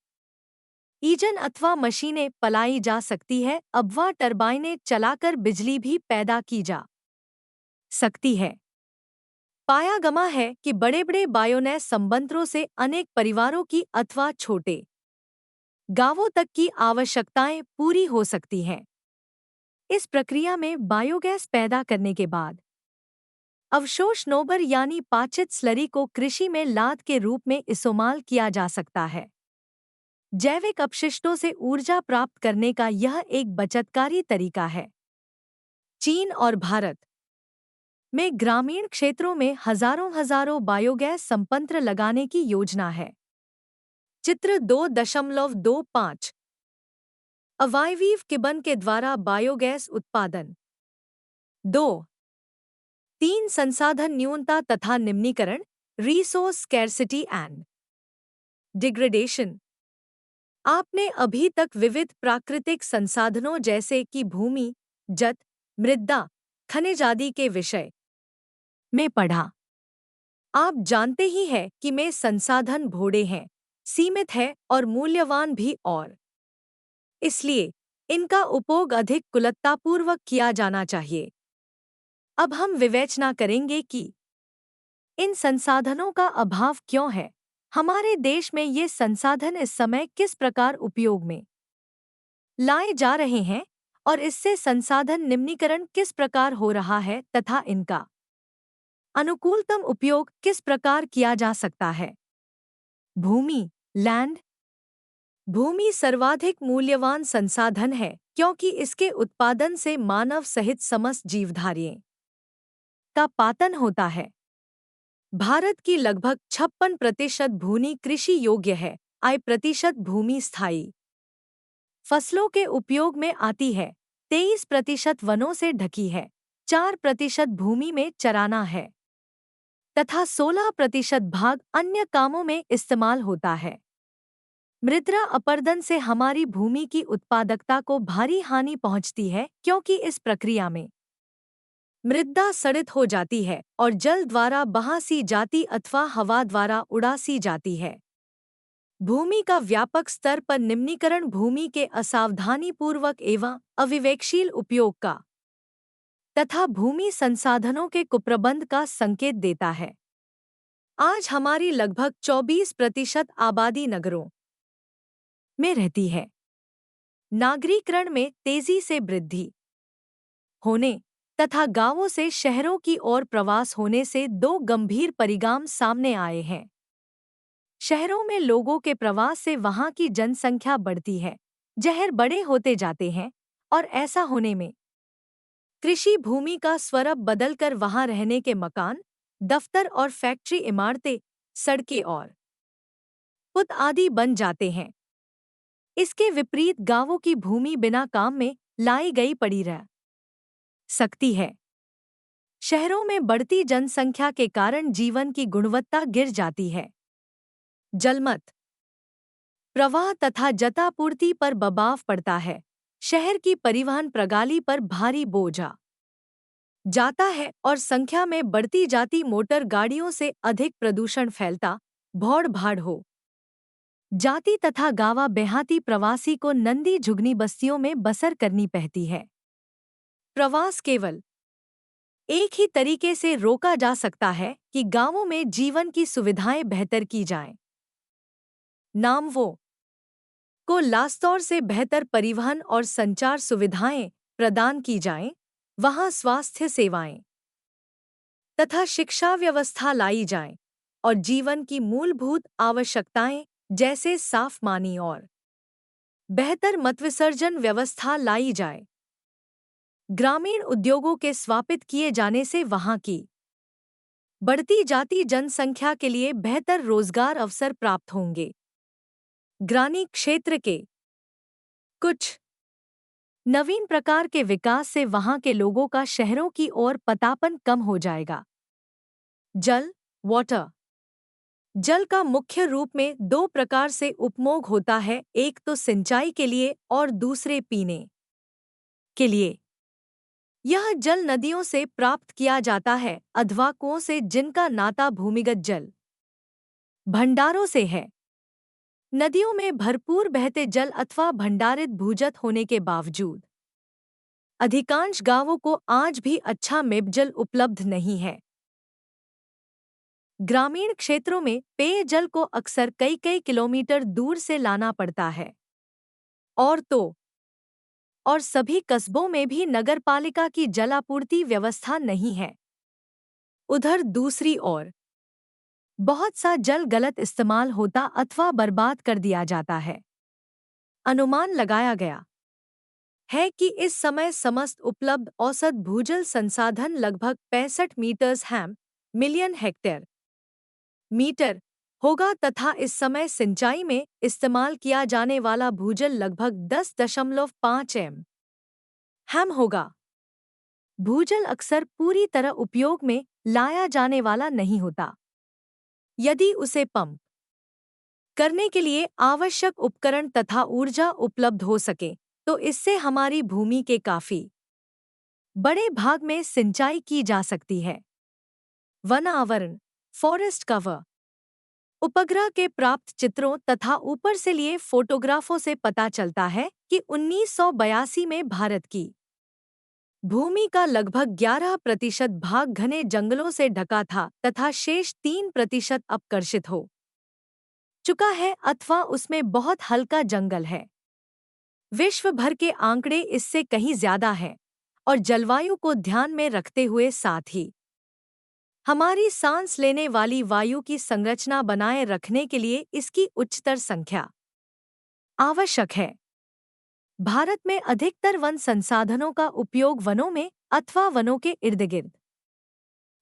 ईंधन अथवा मशीनें पलाई जा सकती है। अथवा टरबाइनें चलाकर बिजली भी पैदा की जा सकती है। पाया गया है कि बड़े बड़े बायोगैस संयंत्रों से अनेक परिवारों की अथवा छोटे गांवों तक की आवश्यकताएं पूरी हो सकती हैं। इस प्रक्रिया में बायोगैस पैदा करने के बाद अवशोष नोबर यानी पाचित स्लरी को कृषि में लाद के रूप में इस्तेमाल किया जा सकता है। जैविक अपशिष्टों से ऊर्जा प्राप्त करने का यह एक बचतकारी तरीका है। चीन और भारत में ग्रामीण क्षेत्रों में हजारों बायोगैस संयंत्र लगाने की योजना है। चित्र 2.25 अवायवीव किबन के द्वारा बायोगैस उत्पादन 2.3 संसाधन न्यूनता तथा निम्नीकरण रिसोर्स स्कैर्सिटी एंड डिग्रेडेशन। आपने अभी तक विविध प्राकृतिक संसाधनों जैसे कि भूमि, जल, मृदा, खनिज आदि के विषय में पढ़ा। आप जानते ही हैं कि में संसाधन भोड़े हैं, सीमित है और मूल्यवान भी, और इसलिए इनका उपयोग अधिक कुशलतापूर्वक किया जाना चाहिए। अब हम विवेचना करेंगे कि इन संसाधनों का अभाव क्यों है, हमारे देश में ये संसाधन इस समय किस प्रकार उपयोग में लाए जा रहे हैं और इससे संसाधन निम्नीकरण किस प्रकार हो रहा है तथा इनका अनुकूलतम उपयोग किस प्रकार किया जा सकता है। भूमि, लैंड। भूमि सर्वाधिक मूल्यवान संसाधन है क्योंकि इसके उत्पादन से मानव सहित समस्त जीवधारियों का पातन होता है। भारत की लगभग 56% भूमि कृषि योग्य है, 8% भूमि स्थायी फसलों के उपयोग में आती है, 23% वनों से ढकी है, 4% भूमि में चराना है तथा 16% भाग अन्य कामों में इस्तेमाल होता है। मृदा अपरदन से हमारी भूमि की उत्पादकता को भारी हानि पहुंचती है क्योंकि इस प्रक्रिया में मृदा सड़ित हो जाती है और जल द्वारा बहा सी जाती अथवा हवा द्वारा उड़ा सी जाती है। भूमि का व्यापक स्तर पर निम्नीकरण भूमि के असावधानीपूर्वक एवं अविवेकशील उपयोग का तथा भूमि संसाधनों के कुप्रबंध का संकेत देता है। आज हमारी लगभग 24% आबादी नगरों में रहती है। नागरीकरण में तेजी से वृद्धि होने तथा गांवों से शहरों की ओर प्रवास होने से दो गंभीर परिणाम सामने आए हैं। शहरों में लोगों के प्रवास से वहां की जनसंख्या बढ़ती है, शहर बड़े होते जाते हैं और ऐसा होने में कृषि भूमि का स्वरूप बदलकर वहां रहने के मकान, दफ्तर और फैक्ट्री इमारतें, सड़कें और पुल आदि बन जाते हैं। इसके विपरीत गांवों की भूमि बिना काम में लाई गई पड़ी रह सकती है। शहरों में बढ़ती जनसंख्या के कारण जीवन की गुणवत्ता गिर जाती है। जलमत प्रवाह तथा जतापूर्ति पर दबाव पड़ता है। शहर की परिवहन प्रणाली पर भारी बोझ आ जाता है और संख्या में बढ़ती जाती मोटर गाड़ियों से अधिक प्रदूषण फैलता भौड़ भाड़ हो जाती तथा गावा देहाती प्रवासी को नंदी झुग्गी बस्तियों में बसर करनी पड़ती है। प्रवास केवल एक ही तरीके से रोका जा सकता है कि गांवों में जीवन की सुविधाएं बेहतर की जाएं। नामवों को लास्तौर से बेहतर परिवहन और संचार सुविधाएं प्रदान की जाएं, वहां स्वास्थ्य सेवाएं तथा शिक्षा व्यवस्था लाई जाएं और जीवन की मूलभूत आवश्यकताएं जैसे साफ पानी और बेहतर मत विसर्जन व्यवस्था लाई जाए। ग्रामीण उद्योगों के स्थापित किए जाने से वहां की बढ़ती जाती जनसंख्या के लिए बेहतर रोजगार अवसर प्राप्त होंगे। ग्रामीण क्षेत्र के कुछ नवीन प्रकार के विकास से वहां के लोगों का शहरों की ओर पतापन कम हो जाएगा। जल, वाटर। जल का मुख्य रूप में दो प्रकार से उपयोग होता है, एक तो सिंचाई के लिए और दूसरे पीने के लिए। यह जल नदियों से प्राप्त किया जाता है अथवा कुओं से जिनका नाता भूमिगत जल भंडारों से है। नदियों में भरपूर बहते जल अथवा भंडारित भूजल होने के बावजूद अधिकांश गांवों को आज भी अच्छा पेयजल उपलब्ध नहीं है। ग्रामीण क्षेत्रों में पेयजल को अक्सर कई कई किलोमीटर दूर से लाना पड़ता है। और सभी कस्बों में भी नगरपालिका की जलापूर्ति व्यवस्था नहीं है। उधर दूसरी ओर बहुत सा जल गलत इस्तेमाल होता अथवा बर्बाद कर दिया जाता है। अनुमान लगाया गया है कि इस समय समस्त उपलब्ध औसत भूजल संसाधन लगभग 65 मीटर्स हैम मिलियन हेक्टेयर मीटर होगा तथा इस समय सिंचाई में इस्तेमाल किया जाने वाला भूजल लगभग 10.5 हैम होगा। भूजल अक्सर पूरी तरह उपयोग में लाया जाने वाला नहीं होता। यदि उसे पंप करने के लिए आवश्यक उपकरण तथा ऊर्जा उपलब्ध हो सके तो इससे हमारी भूमि के काफी बड़े भाग में सिंचाई की जा सकती है। वन आवरण फॉरेस्ट कवर उपग्रह के प्राप्त चित्रों तथा ऊपर से लिए फोटोग्राफों से पता चलता है कि 1982 में भारत की भूमि का लगभग 11% भाग घने जंगलों से ढका था तथा शेष 3% अपकर्षित हो चुका है अथवा उसमें बहुत हल्का जंगल है। विश्व भर के आंकड़े इससे कहीं ज्यादा हैं और जलवायु को ध्यान में रखते हुए साथ ही हमारी सांस लेने वाली वायु की संरचना बनाए रखने के लिए इसकी उच्चतर संख्या आवश्यक है। भारत में अधिकतर वन संसाधनों का उपयोग वनों में अथवा वनों के इर्द गिर्द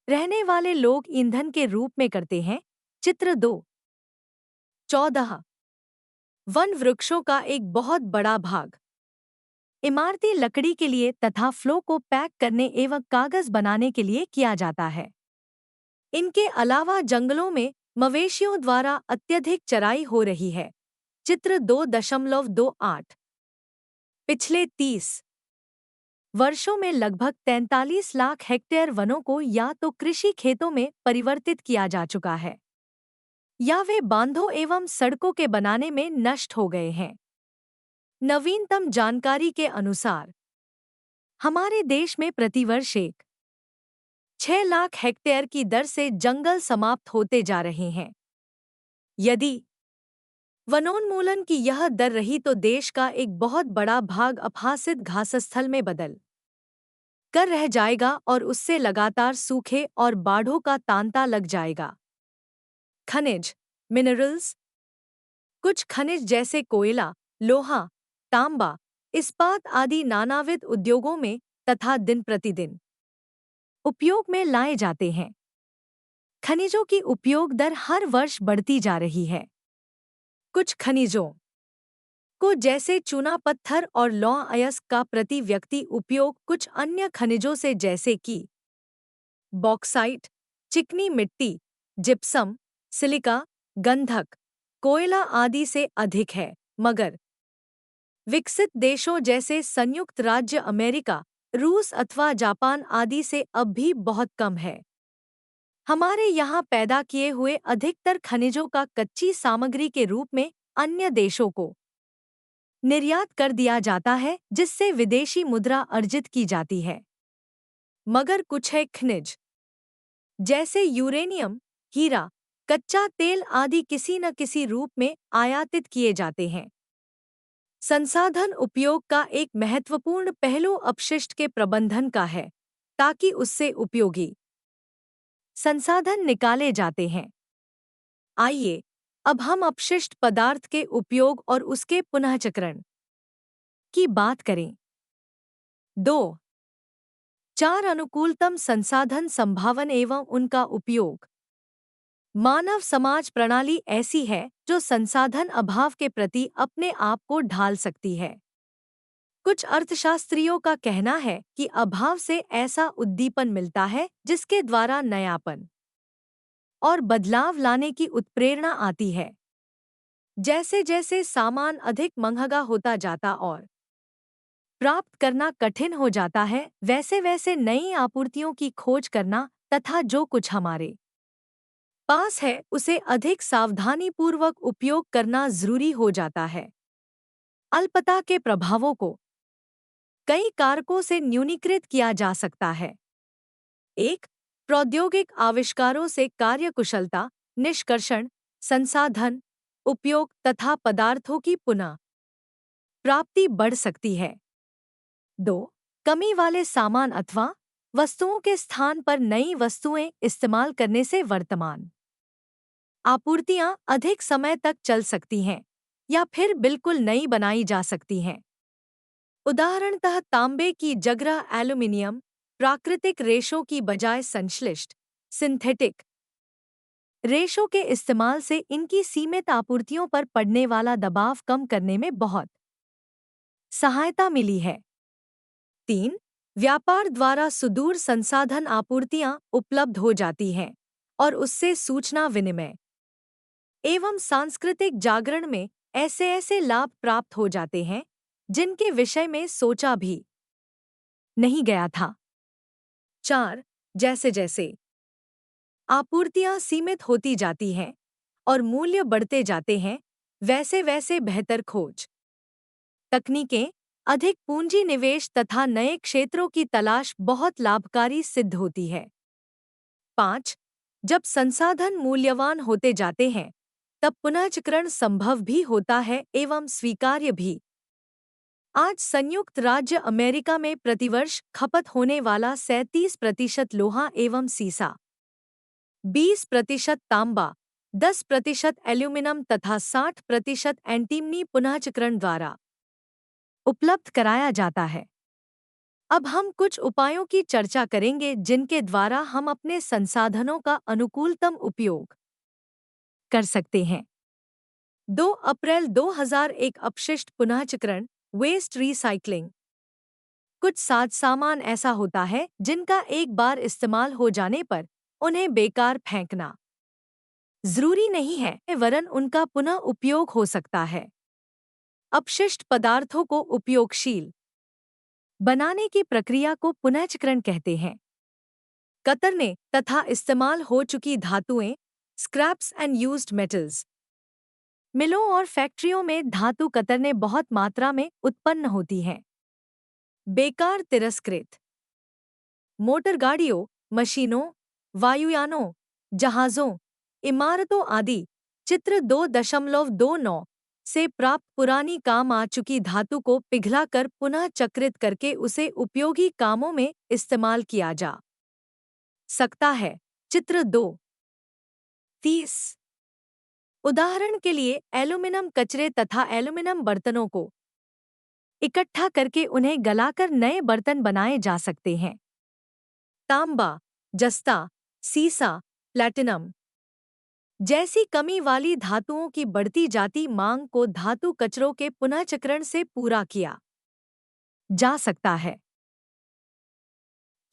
रहने वाले लोग ईंधन के रूप में करते हैं। चित्र 2.14 वन वृक्षों का एक बहुत बड़ा भाग इमारती लकड़ी के लिए तथा फ्लो को पैक करने एवं कागज बनाने के लिए किया जाता है। इनके अलावा जंगलों में मवेशियों द्वारा अत्यधिक चराई हो रही है। चित्र 2.28 पिछले 30 वर्षों में लगभग 43 लाख हेक्टेयर वनों को या तो कृषि खेतों में परिवर्तित किया जा चुका है या वे बांधों एवं सड़कों के बनाने में नष्ट हो गए हैं। नवीनतम जानकारी के अनुसार हमारे देश में प्रतिवर्ष 6 लाख हेक्टेयर की दर से जंगल समाप्त होते जा रहे हैं। यदि वनोन्मूलन की यह दर रही तो देश का एक बहुत बड़ा भाग अपहासित घासस्थल में बदल कर रह जाएगा और उससे लगातार सूखे और बाढ़ों का तांता लग जाएगा। खनिज मिनरल्स कुछ खनिज जैसे कोयला, लोहा, तांबा, इस्पात आदि नानाविध उद्योगों में तथा दिन प्रतिदिन उपयोग में लाए जाते हैं। खनिजों की उपयोग दर हर वर्ष बढ़ती जा रही है। कुछ खनिजों को जैसे चूना पत्थर और लौह अयस्क का प्रति व्यक्ति उपयोग कुछ अन्य खनिजों से जैसे कि बॉक्साइट, चिकनी मिट्टी, जिप्सम, सिलिका, गंधक, कोयला आदि से अधिक है, मगर विकसित देशों जैसे संयुक्त राज्य अमेरिका, रूस अथवा जापान आदि से अब भी बहुत कम है। हमारे यहाँ पैदा किए हुए अधिकतर खनिजों का कच्ची सामग्री के रूप में अन्य देशों को निर्यात कर दिया जाता है जिससे विदेशी मुद्रा अर्जित की जाती है। मगर कुछ है खनिज जैसे यूरेनियम, हीरा, कच्चा तेल आदि किसी न किसी रूप में आयातित किए जाते हैं। संसाधन उपयोग का एक महत्वपूर्ण पहलू अपशिष्ट के प्रबंधन का है ताकि उससे उपयोगी संसाधन निकाले जाते हैं। आइए अब हम अपशिष्ट पदार्थ के उपयोग और उसके पुनःचक्रण की बात करें। 2.4 अनुकूलतम संसाधन संभावन एवं उनका उपयोग। मानव समाज प्रणाली ऐसी है जो संसाधन अभाव के प्रति अपने आप को ढाल सकती है। कुछ अर्थशास्त्रियों का कहना है कि अभाव से ऐसा उद्दीपन मिलता है जिसके द्वारा नयापन और बदलाव लाने की उत्प्रेरणा आती है। जैसे जैसे सामान अधिक महंगा होता जाता और प्राप्त करना कठिन हो जाता है, वैसे वैसे नई आपूर्तियों की खोज करना तथा जो कुछ हमारे पास है उसे अधिक सावधानीपूर्वक उपयोग करना जरूरी हो जाता है। अल्पता के प्रभावों को कई कारकों से न्यूनीकृत किया जा सकता है। एक, प्रौद्योगिक आविष्कारों से कार्यकुशलता, निष्कर्षण, संसाधन, उपयोग तथा पदार्थों की पुनः प्राप्ति बढ़ सकती है। 2, कमी वाले सामान अथवा वस्तुओं के स्थान पर नई वस्तुएं इस्तेमाल करने से वर्तमान आपूर्तियां अधिक समय तक चल सकती हैं या फिर बिल्कुल नई बनाई जा सकती हैं। उदाहरणतः तांबे की जगह एल्यूमीनियम प्राकृतिक रेशों की बजाय संश्लिष्ट सिंथेटिक रेशों के इस्तेमाल से इनकी सीमित आपूर्तियों पर पड़ने वाला दबाव कम करने में बहुत सहायता मिली है। 3, व्यापार द्वारा सुदूर संसाधन आपूर्तियां उपलब्ध हो जाती हैं और उससे सूचना विनिमय एवं सांस्कृतिक जागरण में ऐसे ऐसे लाभ प्राप्त हो जाते हैं जिनके विषय में सोचा भी नहीं गया था। 4, जैसे जैसे आपूर्तियां सीमित होती जाती हैं और मूल्य बढ़ते जाते हैं, वैसे वैसे बेहतर खोज तकनीकें, अधिक पूंजी निवेश तथा नए क्षेत्रों की तलाश बहुत लाभकारी सिद्ध होती है। 5, जब संसाधन मूल्यवान होते जाते हैं तब पुनर्चक्रण संभव भी होता है एवं स्वीकार्य भी। आज संयुक्त राज्य अमेरिका में प्रतिवर्ष खपत होने वाला 37% लोहा एवं सीसा, 20% तांबा, 10% एल्यूमिनियम तथा 60% एंटीमनी पुनर्चक्रण द्वारा उपलब्ध कराया जाता है। अब हम कुछ उपायों की चर्चा करेंगे जिनके द्वारा हम अपने संसाधनों का अनुकूलतम उपयोग कर सकते हैं। 2 अप्रैल 2001 अपशिष्ट पुनर्चक्रण वेस्ट रिसाइक्लिंग। कुछ साज सामान ऐसा होता है जिनका एक बार इस्तेमाल हो जाने पर उन्हें बेकार फेंकना जरूरी नहीं है, वरन उनका पुनः उपयोग हो सकता है। अपशिष्ट पदार्थों को उपयोगशील बनाने की प्रक्रिया को पुनर्चक्रण कहते हैं। कतरने तथा इस्तेमाल हो चुकी धातुएं, स्क्रैप्स एंड यूज्ड मेटल्स। मिलों और फैक्ट्रियों में धातु कतरने बहुत मात्रा में उत्पन्न होती हैं। बेकार तिरस्कृत मोटर गाड़ियों, मशीनों, वायुयानों, जहाज़ों, इमारतों आदि। चित्र 2.29 से प्राप्त पुरानी काम आ चुकी धातु को पिघलाकर पुनः चक्रित करके उसे उपयोगी कामों में इस्तेमाल किया जा सकता है। चित्र 2.30। उदाहरण के लिए एल्यूमिनियम कचरे तथा एल्यूमिनियम बर्तनों को इकट्ठा करके उन्हें गलाकर नए बर्तन बनाए जा सकते हैं। तांबा, जस्ता, सीसा, प्लैटिनम जैसी कमी वाली धातुओं की बढ़ती जाती मांग को धातु कचरों के पुनर्चक्रण से पूरा किया जा सकता है।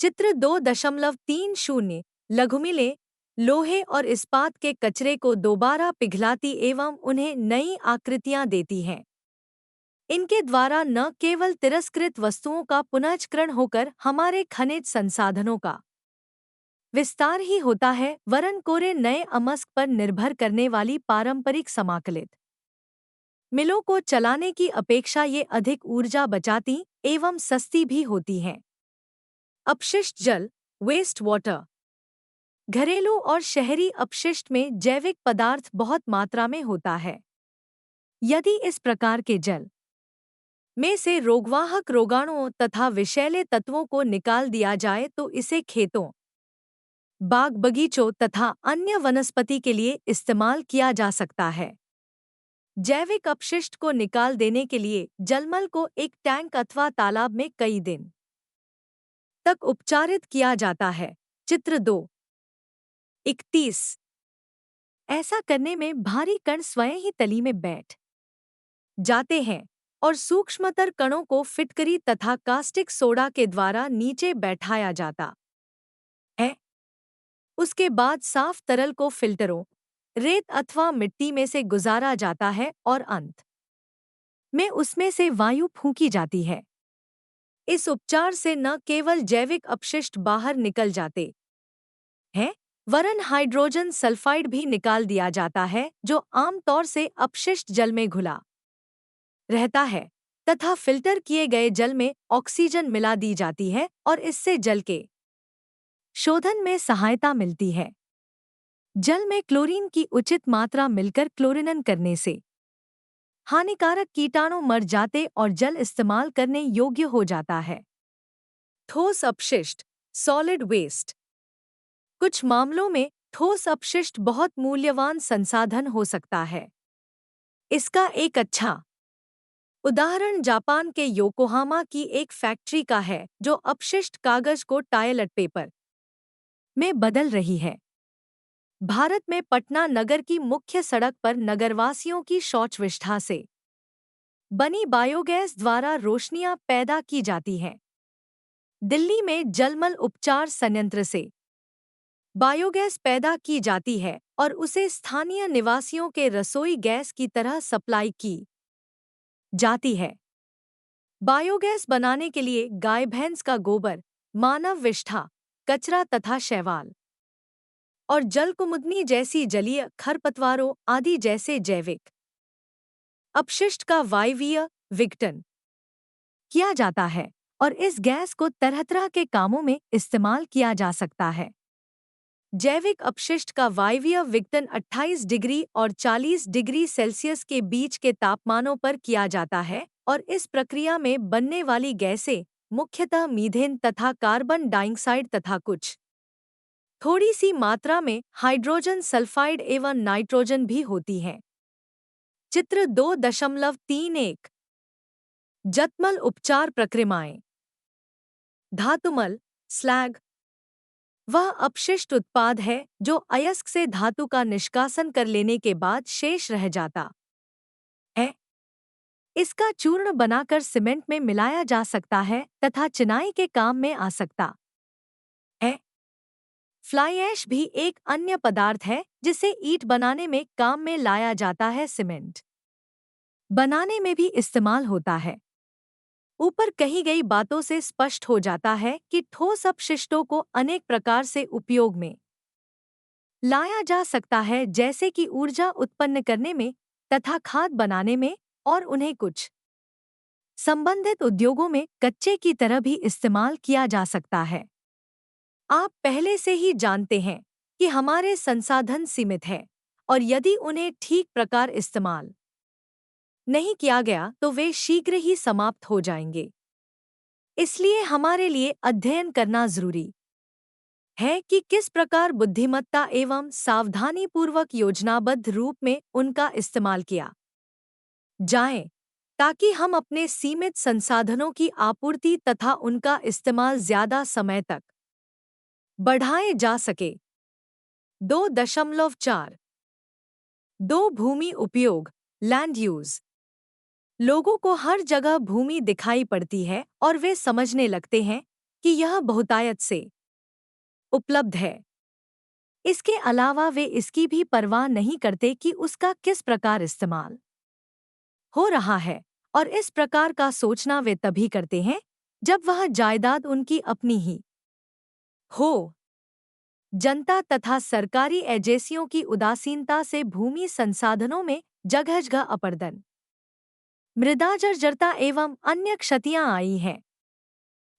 चित्र 2.30 लघुमिलें लोहे और इस्पात के कचरे को दोबारा पिघलाती एवं उन्हें नई आकृतियां देती हैं। इनके द्वारा न केवल तिरस्कृत वस्तुओं का पुनर्चक्रण होकर हमारे खनिज संसाधनों का विस्तार ही होता है, वरन कोरे नए अमस्क पर निर्भर करने वाली पारंपरिक समाकलित मिलों को चलाने की अपेक्षा ये अधिक ऊर्जा बचाती एवं सस्ती भी होती हैं। अपशिष्ट जल वेस्ट वाटर। घरेलू और शहरी अपशिष्ट में जैविक पदार्थ बहुत मात्रा में होता है। यदि इस प्रकार के जल में से रोगवाहक रोगाणुओं तथा विषैले तत्वों को निकाल दिया जाए तो इसे खेतों, बाग बगीचों तथा अन्य वनस्पति के लिए इस्तेमाल किया जा सकता है। जैविक अपशिष्ट को निकाल देने के लिए जलमल को एक टैंक अथवा तालाब में कई दिन तक उपचारित किया जाता है। चित्र 2.31। ऐसा करने में भारी कण स्वयं ही तली में बैठ जाते हैं और सूक्ष्मतर कणों को फिटकरी तथा कास्टिक सोडा के द्वारा नीचे बैठाया जाता है। उसके बाद साफ तरल को फिल्टरों, रेत अथवा मिट्टी में से गुजारा जाता है और अंत में उसमें से वायु फूंकी जाती है। इस उपचार से न केवल जैविक अपशिष्ट बाहर निकल जाते हैं, वरन हाइड्रोजन सल्फाइड भी निकाल दिया जाता है, जो आमतौर से अपशिष्ट जल में घुला रहता है, तथा फिल्टर किए गए जल में ऑक्सीजन मिला दी जाती है और इससे जल के शोधन में सहायता मिलती है। जल में क्लोरीन की उचित मात्रा मिलकर क्लोरीनन करने से हानिकारक कीटाणु मर जाते और जल इस्तेमाल करने योग्य हो जाता है। ठोस अपशिष्ट, सॉलिड वेस्ट। कुछ मामलों में ठोस अपशिष्ट बहुत मूल्यवान संसाधन हो सकता है। इसका एक अच्छा उदाहरण जापान के योकोहामा की एक फैक्ट्री का है, जो अपशिष्ट कागज को टॉयलेट पेपर में बदल रही है। भारत में पटना नगर की मुख्य सड़क पर नगरवासियों की शौच विष्ठा से बनी बायोगैस द्वारा रोशनियां पैदा की जाती हैं। दिल्ली में जलमल उपचार संयंत्र से बायोगैस पैदा की जाती है और उसे स्थानीय निवासियों के रसोई गैस की तरह सप्लाई की जाती है। बायोगैस बनाने के लिए गाय भैंस का गोबर, मानव विष्ठा, कचरा तथा शैवाल और जलकुमुदनी जैसी जलीय खरपतवारों आदि जैसे जैविक अपशिष्ट का वायवीय विघटन किया जाता है और इस गैस को तरह तरह के कामों में इस्तेमाल किया जा सकता है। जैविक अपशिष्ट का वायवीय विघटन 28 डिग्री और 40 डिग्री सेल्सियस के बीच के तापमानों पर किया जाता है और इस प्रक्रिया में बनने वाली गैसें मुख्यतः मीथेन तथा कार्बन डाइऑक्साइड तथा कुछ थोड़ी सी मात्रा में हाइड्रोजन सल्फाइड एवं नाइट्रोजन भी होती हैं। चित्र 2.31 जतमल उपचार प्रक्रियाएं। धातुमल, स्लैग, वह अपशिष्ट उत्पाद है जो अयस्क से धातु का निष्कासन कर लेने के बाद शेष रह जाता है। इसका चूर्ण बनाकर सीमेंट में मिलाया जा सकता है तथा चिनाई के काम में आ सकता है। फ्लाई ऐश भी एक अन्य पदार्थ है जिसे ईंट बनाने में काम में लाया जाता है, सीमेंट बनाने में भी इस्तेमाल होता है। ऊपर कही गई बातों से स्पष्ट हो जाता है कि ठोस अपशिष्टों को अनेक प्रकार से उपयोग में लाया जा सकता है, जैसे कि ऊर्जा उत्पन्न करने में तथा खाद बनाने में, और उन्हें कुछ संबंधित उद्योगों में कच्चे की तरह भी इस्तेमाल किया जा सकता है। आप पहले से ही जानते हैं कि हमारे संसाधन सीमित हैं और यदि उन्हें ठीक प्रकार इस्तेमाल नहीं किया गया तो वे शीघ्र ही समाप्त हो जाएंगे। इसलिए हमारे लिए अध्ययन करना जरूरी है कि किस प्रकार बुद्धिमत्ता एवं सावधानीपूर्वक योजनाबद्ध रूप में उनका इस्तेमाल किया जाए, ताकि हम अपने सीमित संसाधनों की आपूर्ति तथा उनका इस्तेमाल ज्यादा समय तक बढ़ाए जा सके। 2.4 दो भूमि उपयोग, लैंड यूज। लोगों को हर जगह भूमि दिखाई पड़ती है और वे समझने लगते हैं कि यह बहुतायत से उपलब्ध है। इसके अलावा वे इसकी भी परवाह नहीं करते कि उसका किस प्रकार इस्तेमाल हो रहा है, और इस प्रकार का सोचना वे तभी करते हैं जब वह जायदाद उनकी अपनी ही हो। जनता तथा सरकारी एजेंसियों की उदासीनता से भूमि संसाधनों में जगह जगह अपरदन, मृदा जर्जरता एवं अन्य क्षतियां आई हैं।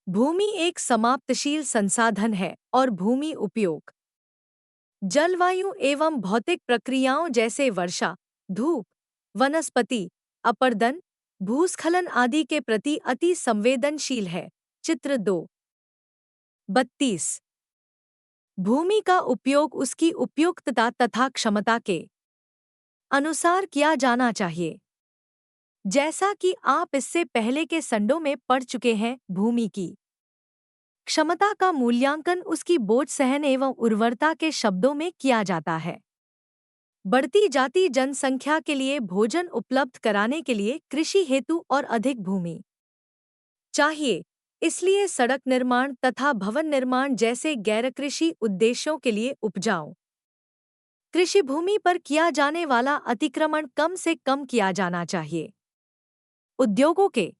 भूमि एक समाप्तशील संसाधन है और भूमि उपयोग जलवायु एवं भौतिक प्रक्रियाओं जैसे वर्षा, धूप, वनस्पति अपरदन, भूस्खलन आदि के प्रति अति संवेदनशील है। चित्र 2.32 भूमि का उपयोग उसकी उपयुक्तता तथा क्षमता के अनुसार किया जाना चाहिए। जैसा कि आप इससे पहले के संडों में पढ़ चुके हैं, भूमि की क्षमता का मूल्यांकन उसकी बोझ सहन एवं उर्वरता के शब्दों में किया जाता है। बढ़ती जाती जनसंख्या के लिए भोजन उपलब्ध कराने के लिए कृषि हेतु और अधिक भूमि चाहिए, इसलिए सड़क निर्माण तथा भवन निर्माण जैसे गैरकृषि उद्देश्यों के लिए उपजाऊ कृषि भूमि पर किया जाने वाला अतिक्रमण कम से कम किया जाना चाहिए। उद्योगों के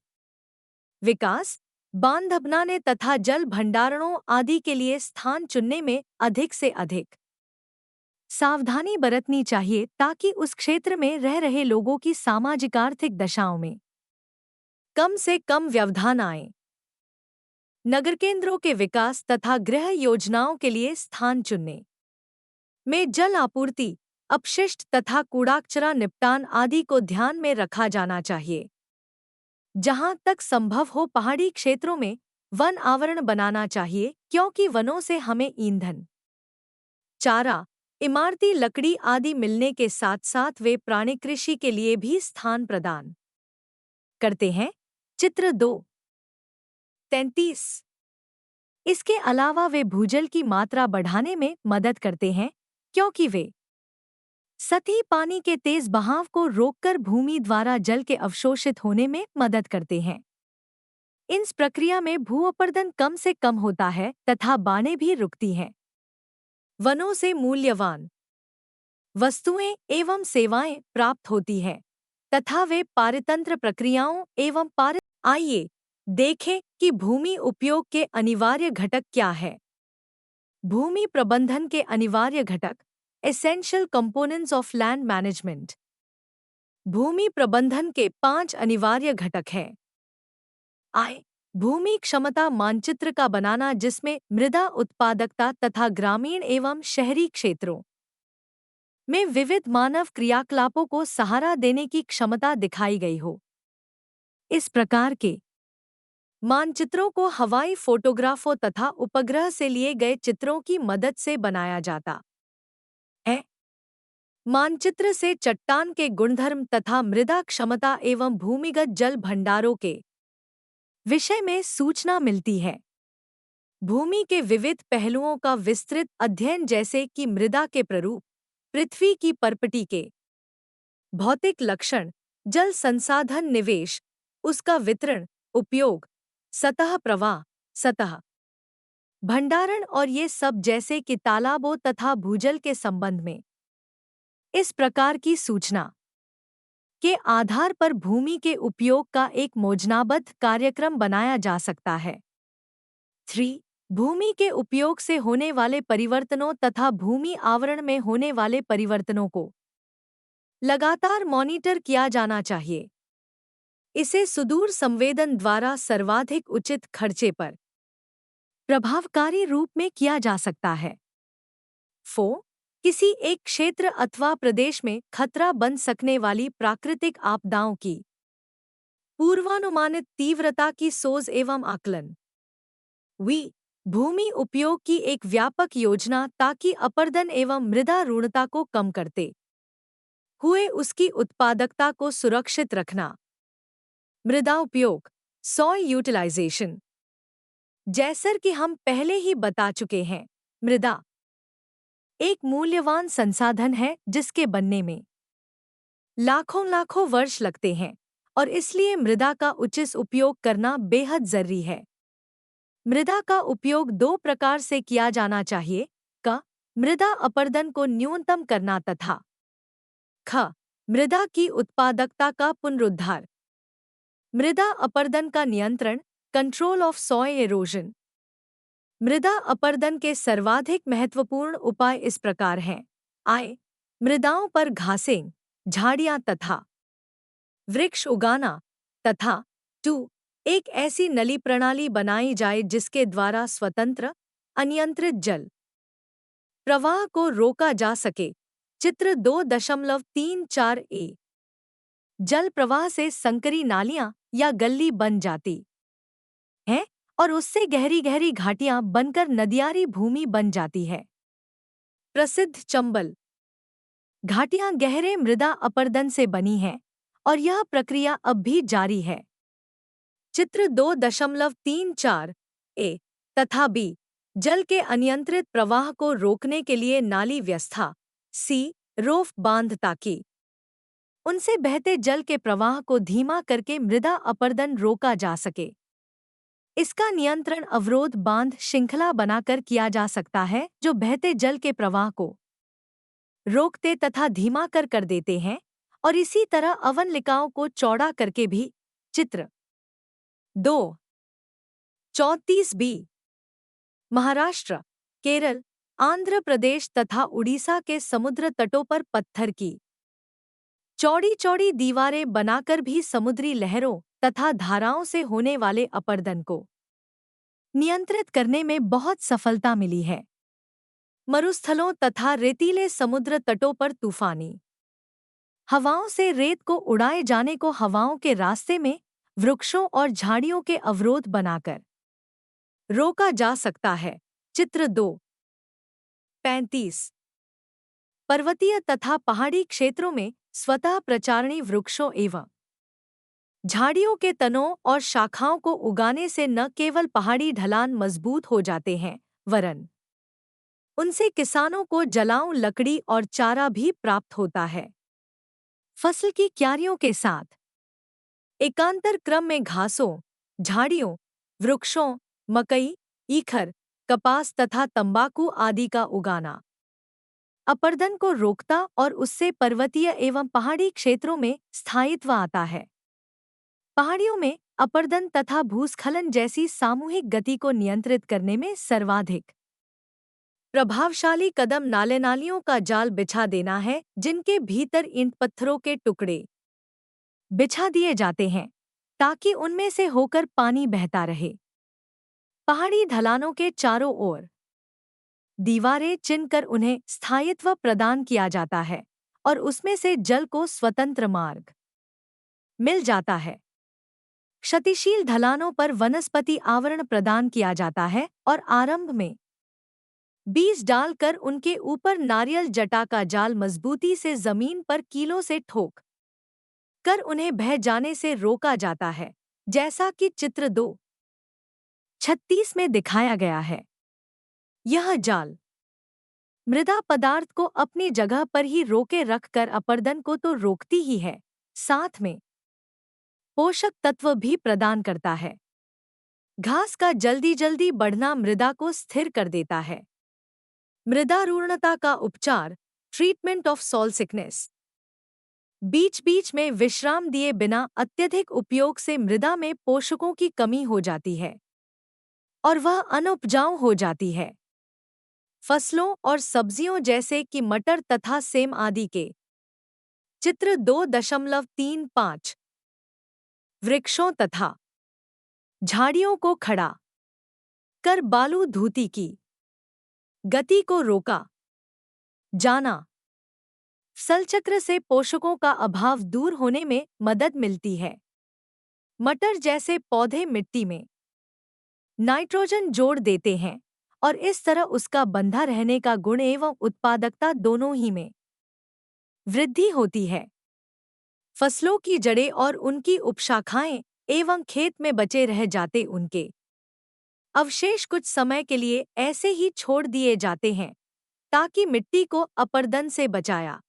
विकास बांध बनाने तथा जल भंडारणों आदि के लिए स्थान चुनने में अधिक से अधिक सावधानी बरतनी चाहिए ताकि उस क्षेत्र में रह रहे लोगों की सामाजिक आर्थिक दशाओं में कम से कम व्यवधान आए। नगर केंद्रों के विकास तथा गृह योजनाओं के लिए स्थान चुनने में जल आपूर्ति, अपशिष्ट तथा कूड़ाकचरा निपटान आदि को ध्यान में रखा जाना चाहिए। जहां तक संभव हो पहाड़ी क्षेत्रों में वन आवरण बनाना चाहिए क्योंकि वनों से हमें ईंधन, चारा, इमारती लकड़ी आदि मिलने के साथ साथ वे प्राणी कृषि के लिए भी स्थान प्रदान करते हैं। चित्र 2:33। इसके अलावा वे भूजल की मात्रा बढ़ाने में मदद करते हैं क्योंकि वे सतही पानी के तेज बहाव को रोककर भूमि द्वारा जल के अवशोषित होने में मदद करते हैं। इस प्रक्रिया में भू-अपरदन कम से कम होता है तथा बाढ़ें भी रुकती हैं। वनों से मूल्यवान वस्तुएं एवं सेवाएं प्राप्त होती हैं तथा वे पारितंत्र प्रक्रियाओं एवं आइए देखें कि भूमि उपयोग के अनिवार्य घटक क्या है। भूमि प्रबंधन के अनिवार्य घटक essential components of land management. भूमि प्रबंधन के 5 अनिवार्य घटक हैं। भूमि क्षमता मानचित्र का बनाना जिसमें मृदा उत्पादकता तथा ग्रामीण एवं शहरी क्षेत्रों में विविध मानव क्रियाकलापों को सहारा देने की क्षमता दिखाई गई हो। इस प्रकार के मानचित्रों को हवाई फोटोग्राफों तथा उपग्रह से लिए गए चित्रों की मदद से बनाया जाता है। मानचित्र से चट्टान के गुणधर्म तथा मृदा क्षमता एवं भूमिगत जल भंडारों के विषय में सूचना मिलती है। भूमि के विविध पहलुओं का विस्तृत अध्ययन जैसे कि मृदा के प्ररूप, पृथ्वी की परपटी के भौतिक लक्षण, जल संसाधन निवेश, उसका वितरण, उपयोग, सतह प्रवाह, सतह भंडारण और ये सब जैसे कि तालाबों तथा भूजल के संबंध में इस प्रकार की सूचना के आधार पर भूमि के उपयोग का एक योजनाबद्ध कार्यक्रम बनाया जा सकता है। 3. भूमि के उपयोग से होने वाले परिवर्तनों तथा भूमि आवरण में होने वाले परिवर्तनों को लगातार मॉनिटर किया जाना चाहिए। इसे सुदूर संवेदन द्वारा सर्वाधिक उचित खर्चे पर प्रभावकारी रूप में किया जा सकता है। 4. किसी एक क्षेत्र अथवा प्रदेश में खतरा बन सकने वाली प्राकृतिक आपदाओं की पूर्वानुमानित तीव्रता की सोच एवं आकलन। भूमि उपयोग की एक व्यापक योजना ताकि अपरदन एवं मृदा ऋणता को कम करते हुए उसकी उत्पादकता को सुरक्षित रखना। मृदा उपयोग सॉइल यूटिलाइजेशन। जैसा कि हम पहले ही बता चुके हैं, मृदा एक मूल्यवान संसाधन है जिसके बनने में लाखों लाखों वर्ष लगते हैं और इसलिए मृदा का उचित उपयोग करना बेहद जरूरी है। मृदा का उपयोग 2 प्रकार से किया जाना चाहिए। मृदा अपरदन को न्यूनतम करना तथा मृदा की उत्पादकता का पुनरुद्धार। मृदा अपरदन का नियंत्रण, कंट्रोल ऑफ सॉइल एरोजन। मृदा अपरदन के सर्वाधिक महत्वपूर्ण उपाय इस प्रकार हैं। मृदाओं पर घासें, झाड़ियां तथा वृक्ष उगाना तथा 2. एक ऐसी नली प्रणाली बनाई जाए जिसके द्वारा स्वतंत्र, अनियंत्रित जल प्रवाह को रोका जा सके। चित्र 2.34a। जल प्रवाह से संकरी नालियां या गल्ली बन जाती हैं और उससे गहरी गहरी घाटियां बनकर नदियारी भूमि बन जाती है। प्रसिद्ध चंबल घाटियां गहरे मृदा अपरदन से बनी हैं और यह प्रक्रिया अब भी जारी है। चित्र 2.34a तथा b। जल के अनियंत्रित प्रवाह को रोकने के लिए नाली व्यवस्था रोफ बांध ताकि उनसे बहते जल के प्रवाह को धीमा करके मृदा अपरदन रोका जा सके। इसका नियंत्रण अवरोध बांध श्रृंखला बनाकर किया जा सकता है जो बहते जल के प्रवाह को रोकते तथा धीमा कर देते हैं और इसी तरह अवनलिकाओं को चौड़ा करके भी। चित्र 2 34b महाराष्ट्र, केरल, आंध्र प्रदेश तथा उड़ीसा के समुद्र तटों पर पत्थर की चौड़ी चौड़ी दीवारें बनाकर भी समुद्री लहरों तथा धाराओं से होने वाले अपरदन को नियंत्रित करने में बहुत सफलता मिली है। मरुस्थलों तथा रेतीले समुद्र तटों पर तूफानी हवाओं से रेत को उड़ाए जाने को हवाओं के रास्ते में वृक्षों और झाड़ियों के अवरोध बनाकर रोका जा सकता है। चित्र 2:35 पर्वतीय तथा पहाड़ी क्षेत्रों में स्वतः प्रचारणी वृक्षों एवं झाड़ियों के तनों और शाखाओं को उगाने से न केवल पहाड़ी ढलान मजबूत हो जाते हैं, वरन उनसे किसानों को जलाऊं लकड़ी और चारा भी प्राप्त होता है। फसल की क्यारियों के साथ एकांतर क्रम में घासों, झाड़ियों, वृक्षों, मकई, ईखर, कपास तथा तंबाकू आदि का उगाना अपरदन को रोकता और उससे पर्वतीय एवं पहाड़ी क्षेत्रों में स्थायित्व आता है। पहाड़ियों में अपरदन तथा भूस्खलन जैसी सामूहिक गति को नियंत्रित करने में सर्वाधिक प्रभावशाली कदम नालियों का जाल बिछा देना है, जिनके भीतर ईंट पत्थरों के टुकड़े बिछा दिए जाते हैं ताकि उनमें से होकर पानी बहता रहे। पहाड़ी ढलानों के चारों ओर दीवारें चिनकर उन्हें स्थायित्व प्रदान किया जाता है और उसमें से जल को स्वतंत्र मार्ग मिल जाता है। क्षतिशील ढलानों पर वनस्पति आवरण प्रदान किया जाता है और आरंभ में बीज डालकर उनके ऊपर नारियल जटा का जाल मजबूती से जमीन पर कीलों से ठोक कर उन्हें बह जाने से रोका जाता है, जैसा कि चित्र 2:36 में दिखाया गया है। यह जाल मृदा पदार्थ को अपनी जगह पर ही रोके रखकर अपरदन को तो रोकती ही है, साथ में पोषक तत्व भी प्रदान करता है। घास का जल्दी जल्दी बढ़ना मृदा को स्थिर कर देता है। मृदारूढ़ता का उपचार, ट्रीटमेंट ऑफ सॉइल सिकनेस। बीच बीच में विश्राम दिए बिना अत्यधिक उपयोग से मृदा में पोषकों की कमी हो जाती है और वह अनउपजाऊ हो जाती है। फसलों और सब्जियों जैसे कि मटर तथा सेम आदि के चित्र 2:35 वृक्षों तथा झाड़ियों को खड़ा कर बालू धूती की गति को रोका जाना सलचक्र से पोषकों का अभाव दूर होने में मदद मिलती है। मटर जैसे पौधे मिट्टी में नाइट्रोजन जोड़ देते हैं और इस तरह उसका बंधा रहने का गुण एवं उत्पादकता दोनों ही में वृद्धि होती है। फसलों की जड़ें और उनकी उपशाखाएं एवं खेत में बचे रह जाते उनके अवशेष कुछ समय के लिए ऐसे ही छोड़ दिए जाते हैं ताकि मिट्टी को अपरदन से बचाया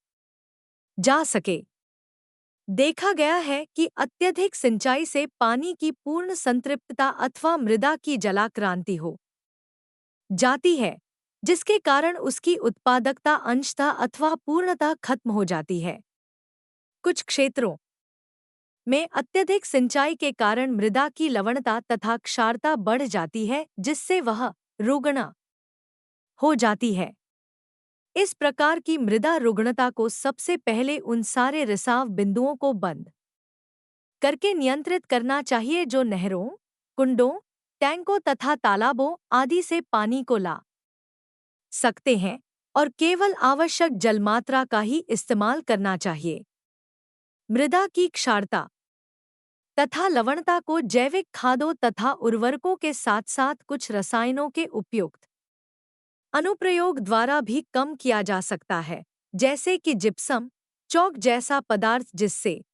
जा सके। देखा गया है कि अत्यधिक सिंचाई से पानी की पूर्ण संतृप्तता अथवा मृदा की जलाक्रांति हो जाती है, जिसके कारण उसकी उत्पादकता अंशतः अथवा पूर्णतः खत्म हो जाती है। कुछ क्षेत्रों में अत्यधिक सिंचाई के कारण मृदा की लवणता तथा क्षारता बढ़ जाती है, जिससे वह रुग्ण हो जाती है। इस प्रकार की मृदा रुग्णता को सबसे पहले उन सारे रिसाव बिंदुओं को बंद करके नियंत्रित करना चाहिए जो नहरों, कुंडों, टैंकों तथा तालाबों आदि से पानी को ला सकते हैं और केवल आवश्यक जलमात्रा का ही इस्तेमाल करना चाहिए। मृदा की क्षारता तथा लवणता को जैविक खादों तथा उर्वरकों के साथ साथ कुछ रसायनों के उपयुक्त अनुप्रयोग द्वारा भी कम किया जा सकता है, जैसे कि जिप्सम, चौक जैसा पदार्थ जिससे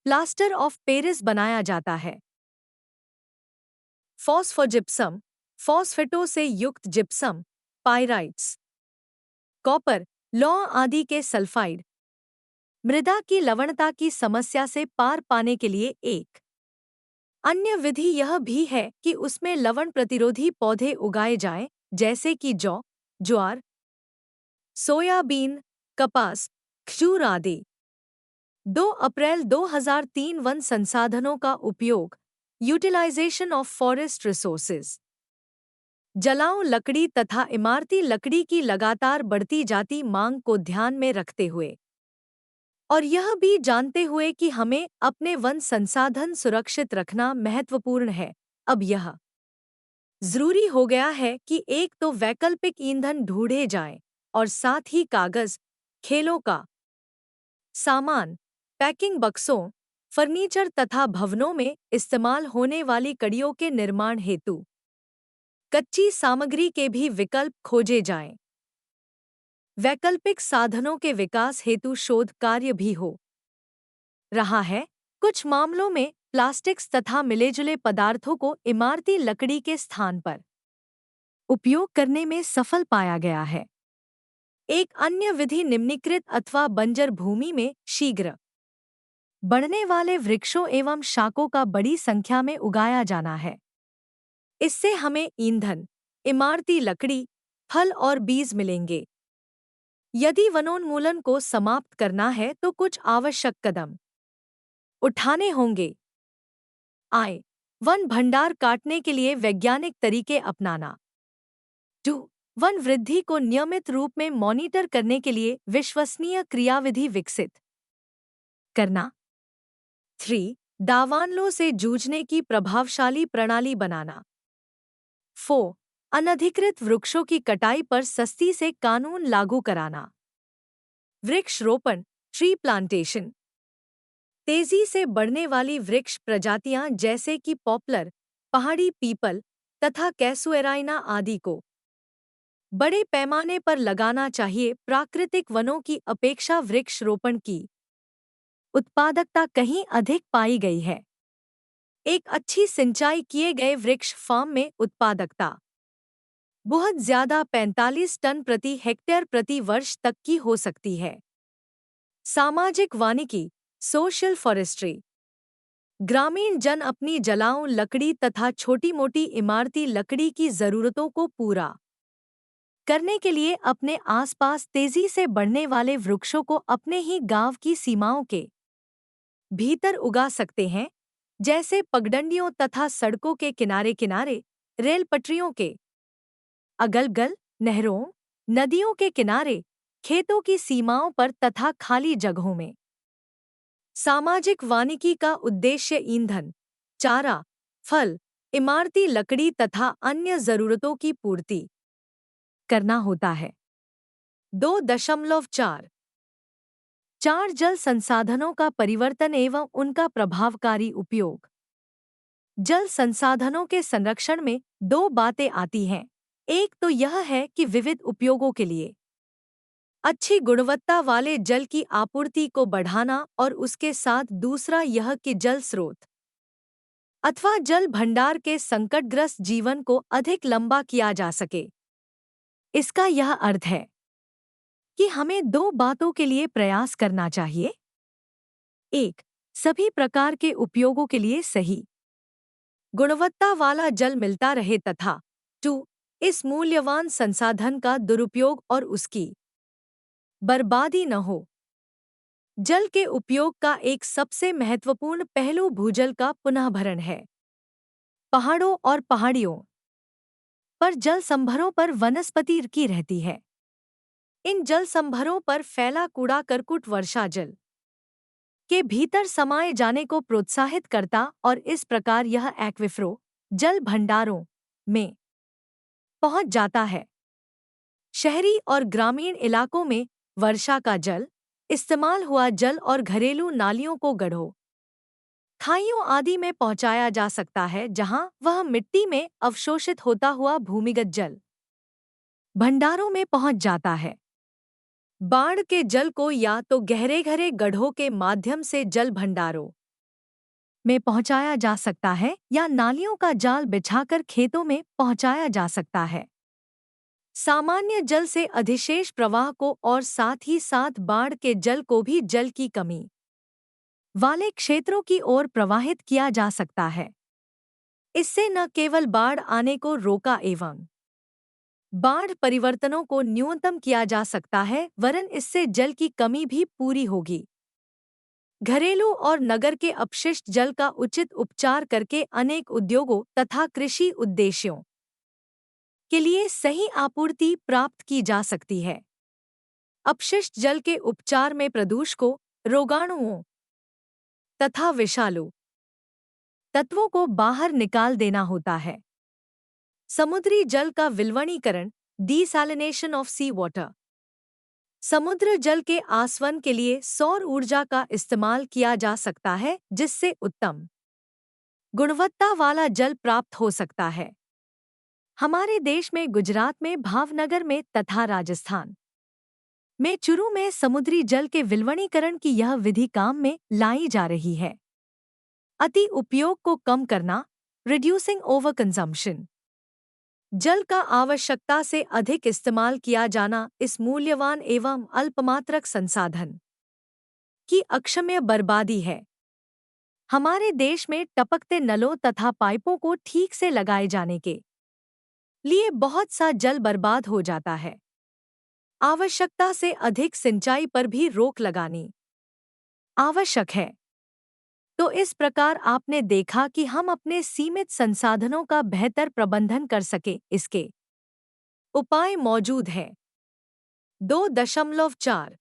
प्लास्टर ऑफ पेरिस बनाया जाता है। फॉस्फोजिप्सम, फॉस्फेटों से युक्त जिप्सम, पाइराइट्स, कॉपर, लौह आदि के सल्फाइड मृदा की लवणता की समस्या से पार पाने के लिए एक अन्य विधि यह भी है कि उसमें लवण प्रतिरोधी पौधे उगाए जाएं, जैसे कि जौ, ज्वार, सोयाबीन, कपास, खजूर आदि। 2 अप्रैल 2003 वन संसाधनों का उपयोग यूटिलाइजेशन ऑफ फॉरेस्ट रिसोर्सेज। जलाऊ लकड़ी तथा इमारती लकड़ी की लगातार बढ़ती जाती मांग को ध्यान में रखते हुए और यह भी जानते हुए कि हमें अपने वन संसाधन सुरक्षित रखना महत्वपूर्ण है, अब यह जरूरी हो गया है कि एक तो वैकल्पिक ईंधन ढूंढे जाएं और साथ ही कागज, खेलों का सामान, पैकिंग बक्सों, फर्नीचर तथा भवनों में इस्तेमाल होने वाली कड़ियों के निर्माण हेतु कच्ची सामग्री के भी विकल्प खोजे जाएं। वैकल्पिक साधनों के विकास हेतु शोध कार्य भी हो रहा है। कुछ मामलों में प्लास्टिक्स तथा मिलेजुले पदार्थों को इमारती लकड़ी के स्थान पर उपयोग करने में सफल पाया गया है। एक अन्य विधि निम्नीकृत अथवा बंजर भूमि में शीघ्र बढ़ने वाले वृक्षों एवं शाकों का बड़ी संख्या में उगाया जाना है। इससे हमें ईंधन, इमारती लकड़ी, फल और बीज मिलेंगे। यदि वनोन्मूलन को समाप्त करना है तो कुछ आवश्यक कदम उठाने होंगे। आय, वन भंडार काटने के लिए वैज्ञानिक तरीके अपनाना। 2. वन वृद्धि को नियमित रूप में मॉनिटर करने के लिए विश्वसनीय क्रियाविधि विकसित करना। 3. दावानलों से जूझने की प्रभावशाली प्रणाली बनाना। 4. अनधिकृत वृक्षों की कटाई पर सख्ती से कानून लागू कराना। वृक्ष रोपण, ट्री प्लांटेशन। तेजी से बढ़ने वाली वृक्ष प्रजातियां जैसे कि पॉपलर, पहाड़ी पीपल तथा कैसुएराइना आदि को बड़े पैमाने पर लगाना चाहिए। प्राकृतिक वनों की अपेक्षा वृक्ष रोपण की उत्पादकता कहीं अधिक पाई गई है। एक अच्छी सिंचाई किए गए वृक्ष फार्म में उत्पादकता बहुत ज्यादा 45 टन प्रति हेक्टेयर प्रति वर्ष तक की हो सकती है। सामाजिक वानिकी, सोशल फॉरेस्ट्री। ग्रामीण जन अपनी जलाऊ लकड़ी तथा छोटी मोटी इमारती लकड़ी की जरूरतों को पूरा करने के लिए अपने आसपास तेजी से बढ़ने वाले वृक्षों को अपने ही गांव की सीमाओं के भीतर उगा सकते हैं, जैसे पगडंडियों तथा सड़कों के किनारे किनारे, रेल पटरियों के अगल-बगल, नहरों, नदियों के किनारे, खेतों की सीमाओं पर तथा खाली जगहों में। सामाजिक वानिकी का उद्देश्य ईंधन, चारा, फल, इमारती लकड़ी तथा अन्य जरूरतों की पूर्ति करना होता है। 2.4 जल संसाधनों का परिवर्तन एवं उनका प्रभावकारी उपयोग। जल संसाधनों के संरक्षण में दो बातें आती हैं। एक तो यह है कि विविध उपयोगों के लिए अच्छी गुणवत्ता वाले जल की आपूर्ति को बढ़ाना और उसके साथ दूसरा यह कि जल स्रोत अथवा जल भंडार के संकटग्रस्त जीवन को अधिक लंबा किया जा सके। इसका यह अर्थ है कि हमें दो बातों के लिए प्रयास करना चाहिए। 1. सभी प्रकार के उपयोगों के लिए सही गुणवत्ता वाला जल मिलता रहे तथा 2. इस मूल्यवान संसाधन का दुरुपयोग और उसकी बर्बादी न हो। जल के उपयोग का एक सबसे महत्वपूर्ण पहलू भूजल का पुनःभरण है। पहाड़ों और पहाड़ियों पर जल संभरों पर वनस्पति की रहती है। इन जल संभरों पर फैला कूड़ा करकट वर्षा जल के भीतर समाये जाने को प्रोत्साहित करता और इस प्रकार यह एक्विफरों, जल भंडारों में पहुंच जाता है। शहरी और ग्रामीण इलाकों में वर्षा का जल, इस्तेमाल हुआ जल और घरेलू नालियों को गड्ढों, खाइयों आदि में पहुंचाया जा सकता है, जहां वह मिट्टी में अवशोषित होता हुआ भूमिगत जल भंडारों में पहुंच जाता है। बाढ़ के जल को या तो गहरे गहरे गड्ढों के माध्यम से जल भंडारों में पहुंचाया जा सकता है या नालियों का जाल बिछाकर खेतों में पहुंचाया जा सकता है। सामान्य जल से अधिशेष प्रवाह को और साथ ही साथ बाढ़ के जल को भी जल की कमी वाले क्षेत्रों की ओर प्रवाहित किया जा सकता है। इससे न केवल बाढ़ आने को रोका एवं बाढ़ परिवर्तनों को न्यूनतम किया जा सकता है, वरन इससे जल की कमी भी पूरी होगी। घरेलू और नगर के अपशिष्ट जल का उचित उपचार करके अनेक उद्योगों तथा कृषि उद्देश्यों के लिए सही आपूर्ति प्राप्त की जा सकती है। अपशिष्ट जल के उपचार में प्रदूषकों, रोगाणुओं तथा विषालु तत्वों को बाहर निकाल देना होता है। समुद्री जल का विलवणीकरण, डीसैलिनेशन ऑफ सी वाटर। समुद्र जल के आसवन के लिए सौर ऊर्जा का इस्तेमाल किया जा सकता है, जिससे उत्तम गुणवत्ता वाला जल प्राप्त हो सकता है। हमारे देश में गुजरात में भावनगर में तथा राजस्थान में चूरू में समुद्री जल के विलवणीकरण की यह विधि काम में लाई जा रही है। अति उपयोग को कम करना, रिड्यूसिंग ओवर कंजम्पशन। जल का आवश्यकता से अधिक इस्तेमाल किया जाना इस मूल्यवान एवं अल्पमात्रक संसाधन की अक्षम्य बर्बादी है। हमारे देश में टपकते नलों तथा पाइपों को ठीक से लगाए जाने के लिए बहुत सा जल बर्बाद हो जाता है। आवश्यकता से अधिक सिंचाई पर भी रोक लगानी आवश्यक है। तो इस प्रकार आपने देखा कि हम अपने सीमित संसाधनों का बेहतर प्रबंधन कर सके, इसके उपाय मौजूद हैं। 2.4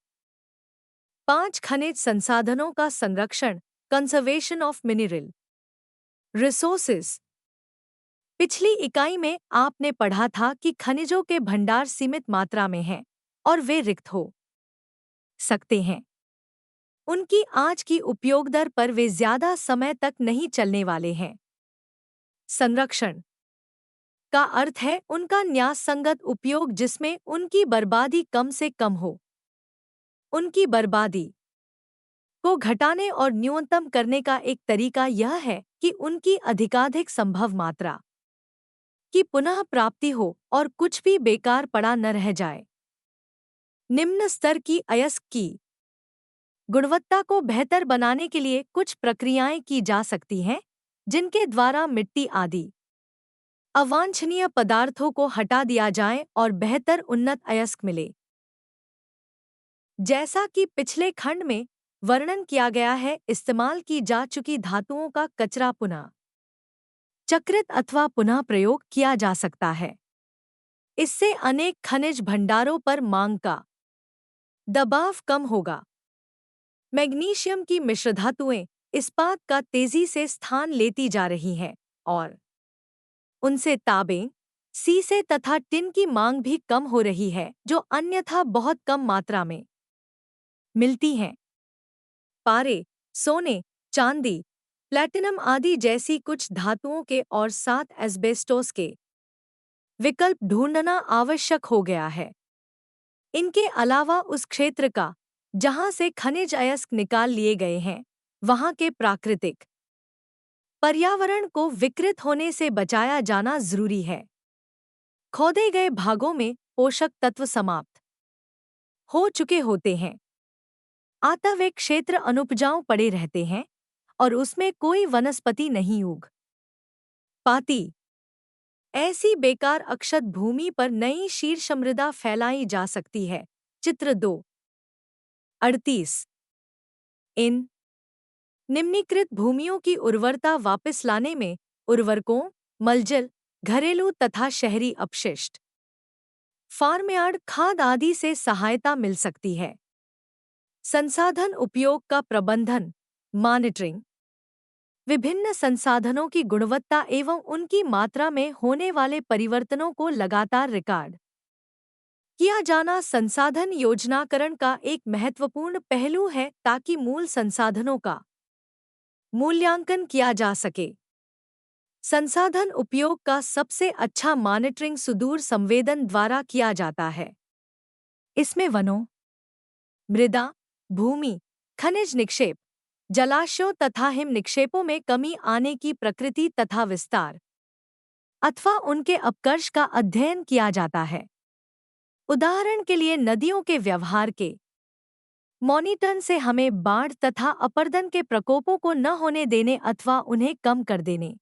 5 खनिज संसाधनों का संरक्षण, कंजर्वेशन ऑफ मिनरल रिसोर्सेज। पिछली इकाई में आपने पढ़ा था कि खनिजों के भंडार सीमित मात्रा में हैं और वे रिक्त हो सकते हैं। उनकी आज की उपयोग दर पर वे ज्यादा समय तक नहीं चलने वाले हैं। संरक्षण का अर्थ है उनका न्यायसंगत उपयोग जिसमें उनकी बर्बादी कम से कम हो। उनकी बर्बादी को घटाने और न्यूनतम करने का एक तरीका यह है कि उनकी अधिकाधिक संभव मात्रा की पुनः प्राप्ति हो और कुछ भी बेकार पड़ा न रह जाए। निम्न स्तर की अयस्क की गुणवत्ता को बेहतर बनाने के लिए कुछ प्रक्रियाएं की जा सकती हैं, जिनके द्वारा मिट्टी आदि अवांछनीय पदार्थों को हटा दिया जाए और बेहतर उन्नत अयस्क मिले। जैसा कि पिछले खंड में वर्णन किया गया है, इस्तेमाल की जा चुकी धातुओं का कचरा पुनः चक्रित अथवा पुनः प्रयोग किया जा सकता है। इससे अनेक खनिज भंडारों पर मांग का दबाव कम होगा। मैग्नीशियम की मिश्रधातुएं इस्पात का तेजी से स्थान लेती जा रही हैं और उनसे तांबे, सीसे तथा टिन की मांग भी कम हो रही है, जो अन्यथा बहुत कम मात्रा में मिलती हैं। पारे, सोने, चांदी, प्लैटिनम आदि जैसी कुछ धातुओं के और साथ एस्बेस्टोस के विकल्प ढूंढना आवश्यक हो गया है। इनके अलावा उस क्षेत्र का जहां से खनिज अयस्क निकाल लिए गए हैं, वहां के प्राकृतिक पर्यावरण को विकृत होने से बचाया जाना जरूरी है। खोदे गए भागों में पोषक तत्व समाप्त हो चुके होते हैं, अतः वे क्षेत्र अनुपजाऊ पड़े रहते हैं और उसमें कोई वनस्पति नहीं उग पाती। ऐसी बेकार अक्षत भूमि पर नई शीर्ष मृदा फैलाई जा सकती है। चित्र 2:38। इन निम्नीकृत भूमियों की उर्वरता वापस लाने में उर्वरकों, मलजल, घरेलू तथा शहरी अपशिष्ट, फार्मयार्ड खाद आदि से सहायता मिल सकती है। संसाधन उपयोग का प्रबंधन, मॉनिटरिंग। विभिन्न संसाधनों की गुणवत्ता एवं उनकी मात्रा में होने वाले परिवर्तनों को लगातार रिकॉर्ड किया जाना संसाधन योजनाकरण का एक महत्वपूर्ण पहलू है, ताकि मूल संसाधनों का मूल्यांकन किया जा सके। संसाधन उपयोग का सबसे अच्छा मॉनिटरिंग सुदूर संवेदन द्वारा किया जाता है। इसमें वनों, मृदा, भूमि, खनिज निक्षेप, जलाशयों तथा हिम निक्षेपों में कमी आने की प्रकृति तथा विस्तार अथवा उनके अपकर्ष का अध्ययन किया जाता है। उदाहरण के लिए नदियों के व्यवहार के मॉनिटरिंग से हमें बाढ़ तथा अपर्दन के प्रकोपों को न होने देने अथवा उन्हें कम कर देने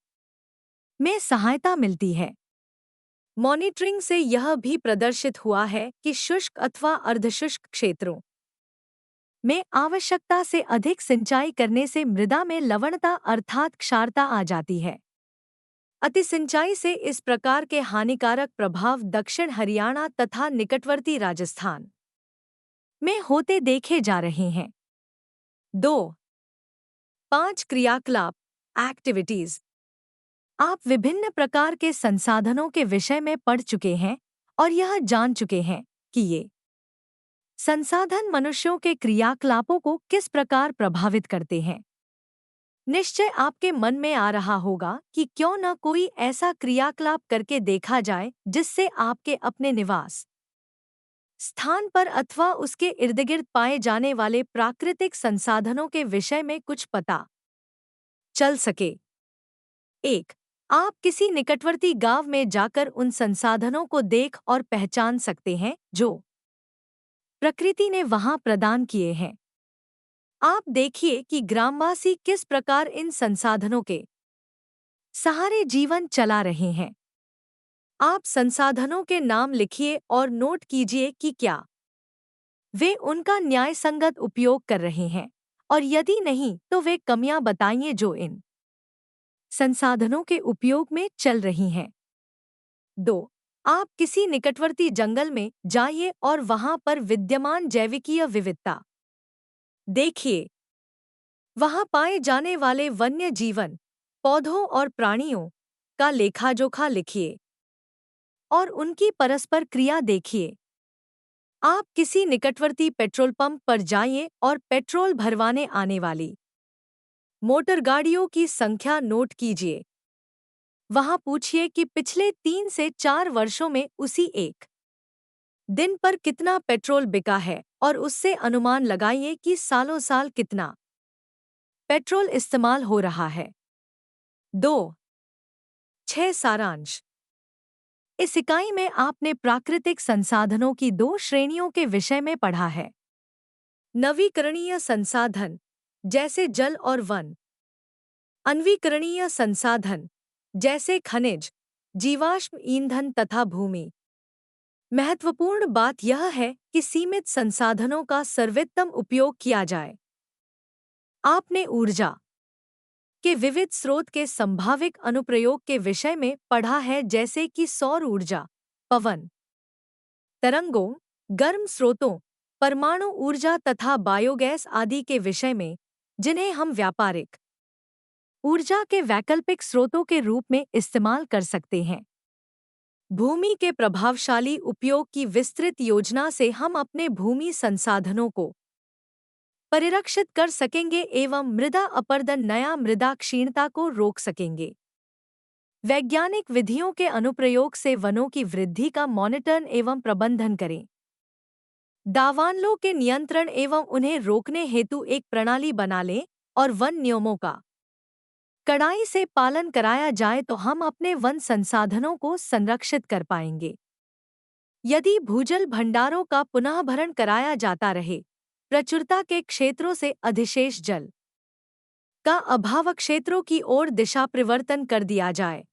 में सहायता मिलती है। मॉनिटरिंग से यह भी प्रदर्शित हुआ है कि शुष्क अथवा अर्धशुष्क क्षेत्रों में आवश्यकता से अधिक सिंचाई करने से मृदा में लवणता अर्थात क्षारता आ जाती है। अति सिंचाई से इस प्रकार के हानिकारक प्रभाव दक्षिण हरियाणा तथा निकटवर्ती राजस्थान में होते देखे जा रहे हैं। 2. 5 क्रियाकलाप एक्टिविटीज। आप विभिन्न प्रकार के संसाधनों के विषय में पढ़ चुके हैं और यह जान चुके हैं कि ये संसाधन मनुष्यों के क्रियाकलापों को किस प्रकार प्रभावित करते हैं। निश्चय आपके मन में आ रहा होगा कि क्यों न कोई ऐसा क्रियाकलाप करके देखा जाए जिससे आपके अपने निवास स्थान पर अथवा उसके इर्दगिर्द पाए जाने वाले प्राकृतिक संसाधनों के विषय में कुछ पता चल सके। 1. आप किसी निकटवर्ती गांव में जाकर उन संसाधनों को देख और पहचान सकते हैं जो प्रकृति ने वहां प्रदान किए हैं। आप देखिए कि ग्रामवासी किस प्रकार इन संसाधनों के सहारे जीवन चला रहे हैं। आप संसाधनों के नाम लिखिए और नोट कीजिए कि क्या वे उनका न्यायसंगत उपयोग कर रहे हैं और यदि नहीं तो वे कमियां बताइए जो इन संसाधनों के उपयोग में चल रही हैं। 2. आप किसी निकटवर्ती जंगल में जाइए और वहां पर विद्यमान जैविकीय विविधता देखिए। वहां पाए जाने वाले वन्य जीवन, पौधों और प्राणियों का लेखाजोखा लिखिए और उनकी परस्पर क्रिया देखिए। आप किसी निकटवर्ती पेट्रोल पंप पर जाइए और पेट्रोल भरवाने आने वाली मोटरगाड़ियों की संख्या नोट कीजिए। वहां पूछिए कि पिछले 3 से 4 वर्षों में उसी एक दिन पर कितना पेट्रोल बिका है और उससे अनुमान लगाइए कि सालों साल कितना पेट्रोल इस्तेमाल हो रहा है। 2. 6 सारांश। इस इकाई में आपने प्राकृतिक संसाधनों की 2 श्रेणियों के विषय में पढ़ा है। नवीकरणीय संसाधन जैसे जल और वन, अनवीकरणीय संसाधन जैसे खनिज, जीवाश्म ईंधन तथा भूमि। महत्वपूर्ण बात यह है कि सीमित संसाधनों का सर्वोत्तम उपयोग किया जाए। आपने ऊर्जा के विविध स्रोत के संभावित अनुप्रयोग के विषय में पढ़ा है जैसे कि सौर ऊर्जा, पवन तरंगों, गर्म स्रोतों, परमाणु ऊर्जा तथा बायोगैस आदि के विषय में, जिन्हें हम व्यापारिक ऊर्जा के वैकल्पिक स्रोतों के रूप में इस्तेमाल कर सकते हैं। भूमि के प्रभावशाली उपयोग की विस्तृत योजना से हम अपने भूमि संसाधनों को परिरक्षित कर सकेंगे एवं मृदा अपरदन नया मृदा क्षीणता को रोक सकेंगे। वैज्ञानिक विधियों के अनुप्रयोग से वनों की वृद्धि का मॉनिटरिंग एवं प्रबंधन करें। दावानलों के नियंत्रण एवं उन्हें रोकने हेतु एक प्रणाली बना लें और वन नियमों का कड़ाई से पालन कराया जाए तो हम अपने वन संसाधनों को संरक्षित कर पाएंगे। यदि भूजल भंडारों का पुनः भरण कराया जाता रहे, प्रचुरता के क्षेत्रों से अधिशेष जल का अभाव क्षेत्रों की ओर दिशा परिवर्तन कर दिया जाए,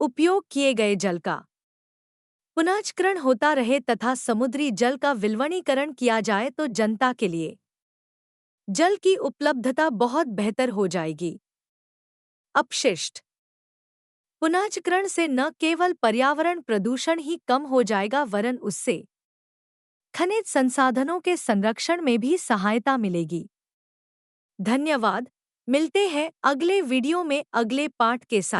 उपयोग किए गए जल का पुनर्चक्रण होता रहे तथा समुद्री जल का विलवणीकरण किया जाए तो जनता के लिए जल की उपलब्धता बहुत बेहतर हो जाएगी। अपशिष्ट पुनर्चक्रण से न केवल पर्यावरण प्रदूषण ही कम हो जाएगा वरन उससे खनिज संसाधनों के संरक्षण में भी सहायता मिलेगी। धन्यवाद। मिलते हैं अगले वीडियो में अगले पाठ के साथ।